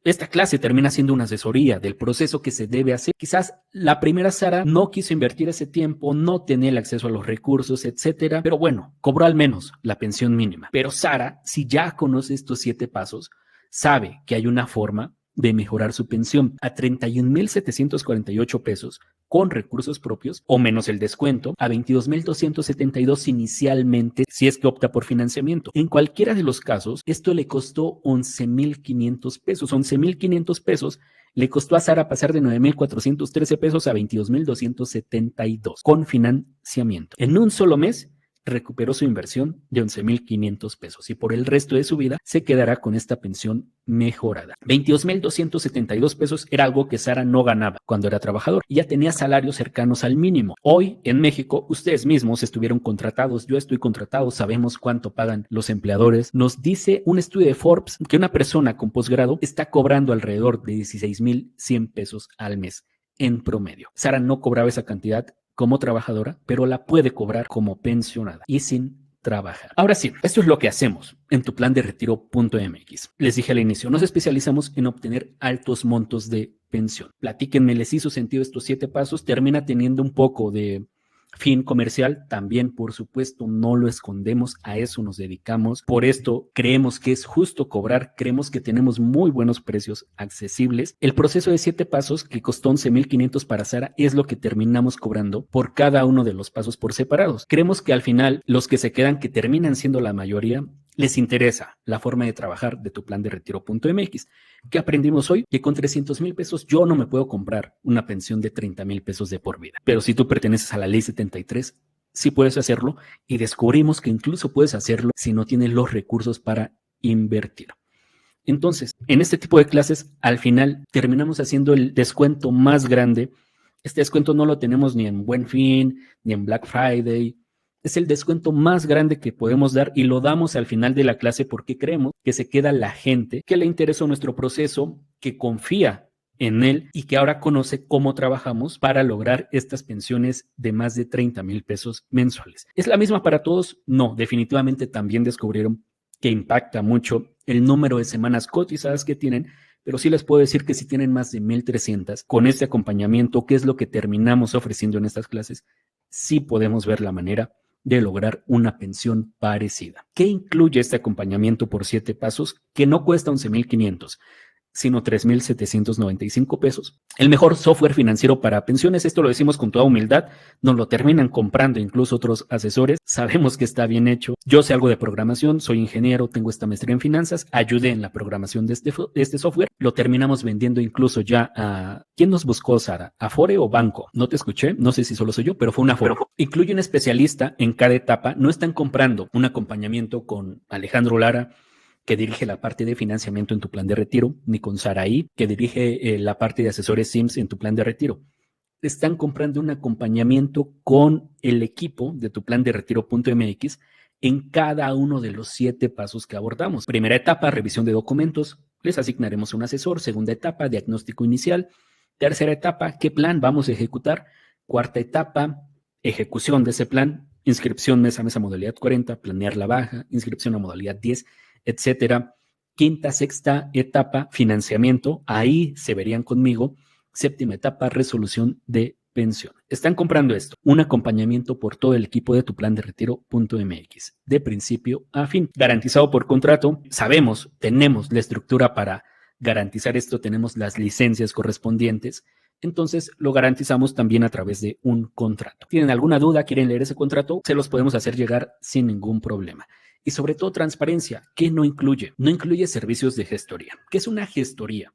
Esta clase termina siendo una asesoría del proceso que se debe hacer. Quizás la primera Sara no quiso invertir ese tiempo, no tenía el acceso a los recursos, etcétera, pero bueno, cobró al menos la pensión mínima. Pero Sara, si ya conoce estos 7 pasos, sabe que hay una forma de mejorar su pensión a 31,748 pesos con recursos propios o menos el descuento, a 22,272 inicialmente si es que opta por financiamiento. En cualquiera de los casos, esto le costó 11,500 pesos. 11,500 pesos le costó a Sara pasar de 9,413 pesos a 22,272 con financiamiento. En un solo mes recuperó su inversión de 11,500 pesos y por el resto de su vida se quedará con esta pensión mejorada. 22,272 pesos era algo que Sara no ganaba cuando era trabajador y ya tenía salarios cercanos al mínimo. Hoy en México ustedes mismos estuvieron contratados, yo estoy contratado, sabemos cuánto pagan los empleadores. Nos dice un estudio de Forbes que una persona con posgrado está cobrando alrededor de 16,100 pesos al mes en promedio. Sara no cobraba esa cantidad como trabajadora, pero la puede cobrar como pensionada y sin trabajar. Ahora sí, esto es lo que hacemos en tu plan de retiro.mx. Les dije al inicio, nos especializamos en obtener altos montos de pensión. Platíquenme, ¿les hizo sentido estos 7 pasos? Termina teniendo un poco de fin comercial, también por supuesto no lo escondemos, a eso nos dedicamos, por esto creemos que es justo cobrar, creemos que tenemos muy buenos precios accesibles. El proceso de 7 pasos que costó 11,500 para Sara es lo que terminamos cobrando por cada uno de los pasos por separados. Creemos que al final los que se quedan, que terminan siendo la mayoría, les interesa la forma de trabajar de tu plan de retiro.mx. ¿Qué aprendimos hoy? Que con 300,000 pesos yo no me puedo comprar una pensión de 30,000 pesos de por vida. Pero si tú perteneces a la ley 73, sí puedes hacerlo y descubrimos que incluso puedes hacerlo si no tienes los recursos para invertir. Entonces, en este tipo de clases, al final terminamos haciendo el descuento más grande. Este descuento no lo tenemos ni en Buen Fin, ni en Black Friday. Es el descuento más grande que podemos dar y lo damos al final de la clase porque creemos que se queda la gente que le interesó nuestro proceso, que confía en él y que ahora conoce cómo trabajamos para lograr estas pensiones de más de 30,000 pesos mensuales. ¿Es la misma para todos? No, definitivamente también descubrieron que impacta mucho el número de semanas cotizadas que tienen, pero sí les puedo decir que si tienen más de 1,300 con este acompañamiento, que es lo que terminamos ofreciendo en estas clases, sí podemos ver la manera de lograr una pensión parecida. ¿Qué incluye este acompañamiento por 7 pasos? Que no cuesta 11,500, sino 3,795 pesos. El mejor software financiero para pensiones, esto lo decimos con toda humildad, nos lo terminan comprando incluso otros asesores, sabemos que está bien hecho. Yo sé algo de programación, soy ingeniero, tengo esta maestría en finanzas, ayudé en la programación de este software, lo terminamos vendiendo incluso ya a... ¿Quién nos buscó, Sara? ¿Afore o banco? No te escuché, no sé si solo soy yo, pero fue una Afore. Incluye un especialista en cada etapa, no están comprando un acompañamiento con Alejandro Lara, que dirige la parte de financiamiento en tu plan de retiro, ni con Saraí, que dirige la parte de asesores SIMS en tu plan de retiro. Están comprando un acompañamiento con el equipo de tu plan de retiro.mx en cada uno de los 7 pasos que abordamos. Primera etapa, revisión de documentos. Les asignaremos un asesor. Segunda etapa, diagnóstico inicial. Tercera etapa, ¿qué plan vamos a ejecutar? Cuarta etapa, ejecución de ese plan. Inscripción mes a mes a modalidad 40, planear la baja, inscripción a modalidad 10, etcétera. Quinta, sexta etapa, financiamiento. Ahí se verían conmigo. Séptima etapa, resolución de pensión. Están comprando esto, un acompañamiento por todo el equipo de tu plan de retiro.mx, de principio a fin, garantizado por contrato. Sabemos, tenemos la estructura para garantizar esto, tenemos las licencias correspondientes. Entonces lo garantizamos también a través de un contrato. ¿Tienen alguna duda? ¿Quieren leer ese contrato? Se los podemos hacer llegar sin ningún problema. Y sobre todo transparencia. ¿Qué no incluye? No incluye servicios de gestoría. ¿Qué es una gestoría?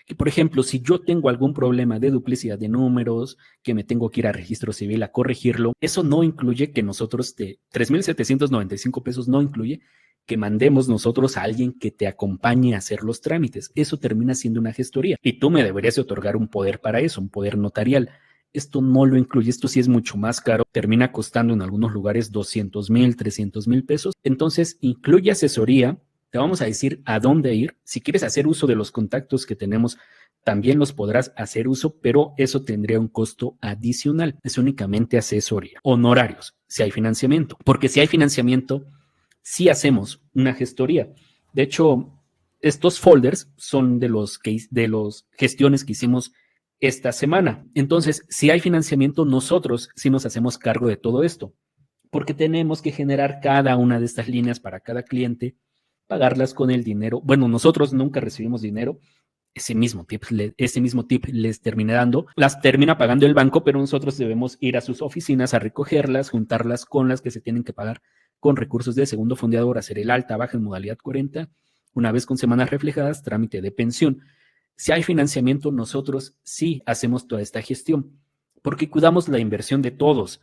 Que, por ejemplo, si yo tengo algún problema de duplicidad de números, que me tengo que ir a registro civil a corregirlo, eso no incluye que nosotros 3,795 pesos no incluye que mandemos nosotros a alguien que te acompañe a hacer los trámites. Eso termina siendo una gestoría y tú me deberías de otorgar un poder para eso, un poder notarial. Esto no lo incluye, esto sí es mucho más caro, termina costando en algunos lugares 200,000, 300,000 pesos. Entonces, incluye asesoría, te vamos a decir a dónde ir. Si quieres hacer uso de los contactos que tenemos, también los podrás hacer uso, pero eso tendría un costo adicional. Es únicamente asesoría. Honorarios, si hay financiamiento, porque si hay financiamiento, sí hacemos una gestoría. De hecho, estos folders son de los gestiones que hicimos esta semana. Entonces, si hay financiamiento, nosotros sí nos hacemos cargo de todo esto, porque tenemos que generar cada una de estas líneas para cada cliente, pagarlas con el dinero. Bueno, nosotros nunca recibimos dinero. Ese mismo tip les termina dando, las termina pagando el banco, pero nosotros debemos ir a sus oficinas a recogerlas, juntarlas con las que se tienen que pagar con recursos de segundo fondeador, hacer el alta, baja en modalidad 40, una vez con semanas reflejadas, trámite de pensión. Si hay financiamiento, nosotros sí hacemos toda esta gestión, porque cuidamos la inversión de todos,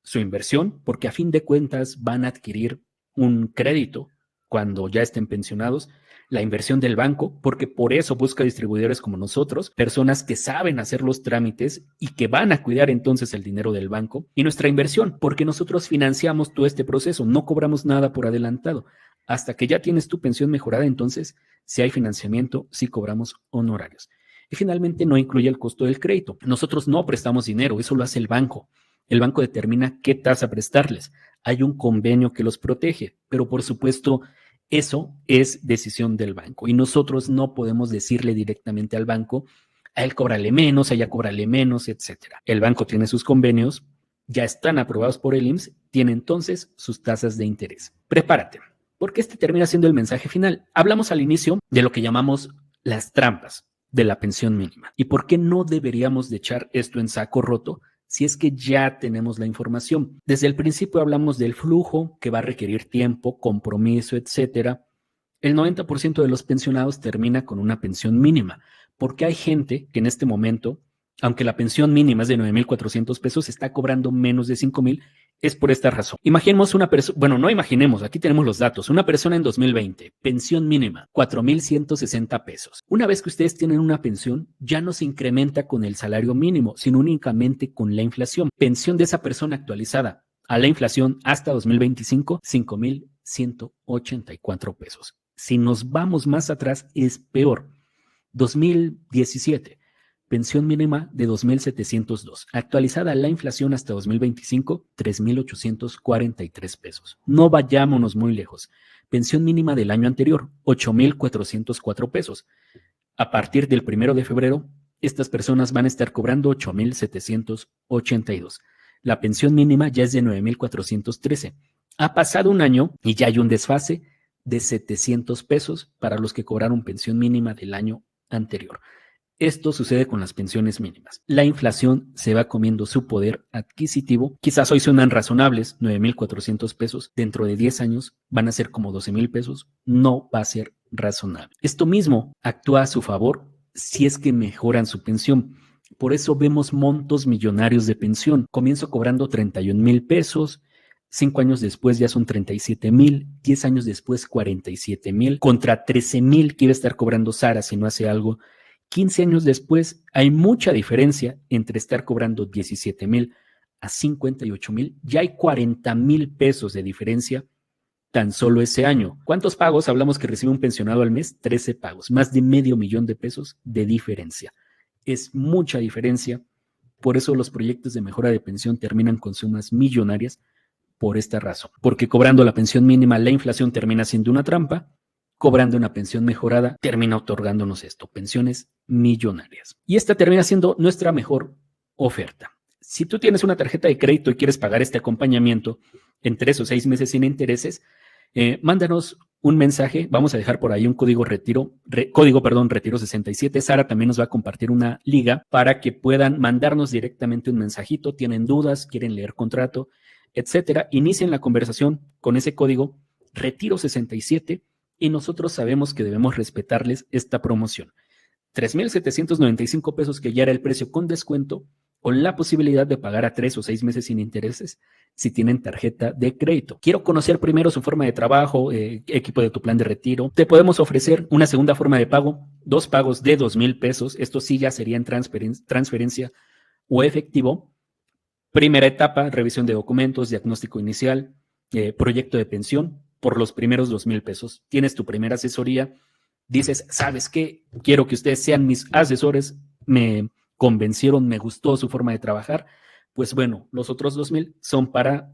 su inversión, porque a fin de cuentas van a adquirir un crédito cuando ya estén pensionados, la inversión del banco, porque por eso busca distribuidores como nosotros, personas que saben hacer los trámites y que van a cuidar entonces el dinero del banco, y nuestra inversión, porque nosotros financiamos todo este proceso, no cobramos nada por adelantado. Hasta que ya tienes tu pensión mejorada, entonces, si hay financiamiento, sí cobramos honorarios. Y finalmente no incluye el costo del crédito. Nosotros no prestamos dinero, eso lo hace el banco. El banco determina qué tasa prestarles. Hay un convenio que los protege, pero por supuesto, eso es decisión del banco y nosotros no podemos decirle directamente al banco, a él cóbrale menos, a ella cóbrale menos, etcétera. El banco tiene sus convenios, ya están aprobados por el IMSS, tiene entonces sus tasas de interés. Prepárate, porque este termina siendo el mensaje final. Hablamos al inicio de lo que llamamos las trampas de la pensión mínima y por qué no deberíamos de echar esto en saco roto si es que ya tenemos la información. Desde el principio hablamos del flujo que va a requerir tiempo, compromiso, etcétera. El 90% de los pensionados termina con una pensión mínima, porque hay gente que en este momento, aunque la pensión mínima es de 9,400 pesos, está cobrando menos de 5,000, Es por esta razón. Imaginemos una persona, bueno, no imaginemos, aquí tenemos los datos. Una persona en 2020, pensión mínima, 4,160 pesos. Una vez que ustedes tienen una pensión, ya no se incrementa con el salario mínimo, sino únicamente con la inflación. Pensión de esa persona actualizada a la inflación hasta 2025, 5,184 pesos. Si nos vamos más atrás, es peor. 2017. Pensión mínima de 2,702. Actualizada a la inflación hasta 2025, 3,843 pesos. No vayámonos muy lejos. Pensión mínima del año anterior, 8,404 pesos. A partir del 1 de febrero, estas personas van a estar cobrando 8,782. La pensión mínima ya es de 9,413. Ha pasado un año y ya hay un desfase de 700 pesos para los que cobraron pensión mínima del año anterior. Esto sucede con las pensiones mínimas. La inflación se va comiendo su poder adquisitivo. Quizás hoy suenan razonables, 9,400 pesos. Dentro de 10 años van a ser como 12,000 pesos. No va a ser razonable. Esto mismo actúa a su favor si es que mejoran su pensión. Por eso vemos montos millonarios de pensión. Comienzo cobrando 31,000 pesos. 5 años después ya son 37,000, 10 años después 47,000, contra 13,000 que iba a estar cobrando Sara si no hace algo. 15 años después hay mucha diferencia entre estar cobrando 17,000 a 58,000. Ya hay 40,000 pesos de diferencia tan solo ese año. ¿Cuántos pagos hablamos que recibe un pensionado al mes? 13 pagos, más de $500,000 de pesos de diferencia. Es mucha diferencia. Por eso los proyectos de mejora de pensión terminan con sumas millonarias por esta razón. Porque cobrando la pensión mínima, la inflación termina siendo una trampa. Cobrando una pensión mejorada, termina otorgándonos esto, pensiones millonarias. Y esta termina siendo nuestra mejor oferta. Si tú tienes una tarjeta de crédito y quieres pagar este acompañamiento en 3 o 6 meses sin intereses, mándanos un mensaje. Vamos a dejar por ahí un código retiro 67. Sara también nos va a compartir una liga para que puedan mandarnos directamente un mensajito. Tienen dudas, quieren leer contrato, etcétera. Inicien la conversación con ese código retiro 67. Y nosotros sabemos que debemos respetarles esta promoción. 3,795 pesos, que ya era el precio con descuento, con la posibilidad de pagar a 3 o 6 meses sin intereses si tienen tarjeta de crédito. Quiero conocer primero su forma de trabajo, equipo de tu plan de retiro. Te podemos ofrecer una segunda forma de pago, 2 pagos de 2,000 pesos. Esto sí ya sería en transferencia o efectivo. Primera etapa, revisión de documentos, diagnóstico inicial, proyecto de pensión. Por los primeros 2,000 pesos. Tienes tu primera asesoría, dices, ¿sabes qué? Quiero que ustedes sean mis asesores, me convencieron, me gustó su forma de trabajar. Pues bueno, los otros 2,000 son para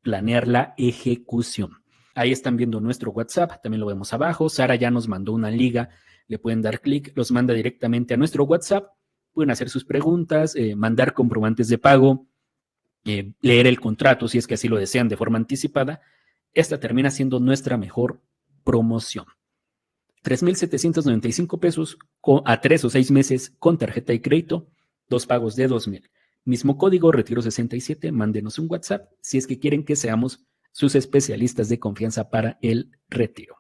planear la ejecución. Ahí están viendo nuestro WhatsApp, también lo vemos abajo. Sara ya nos mandó una liga, le pueden dar clic, los manda directamente a nuestro WhatsApp, pueden hacer sus preguntas, mandar comprobantes de pago, leer el contrato si es que así lo desean de forma anticipada. Esta termina siendo nuestra mejor promoción. 3,795 pesos a 3 o 6 meses con tarjeta de crédito, 2 pagos de 2,000. Mismo código, retiro 67, mándenos un WhatsApp si es que quieren que seamos sus especialistas de confianza para el retiro.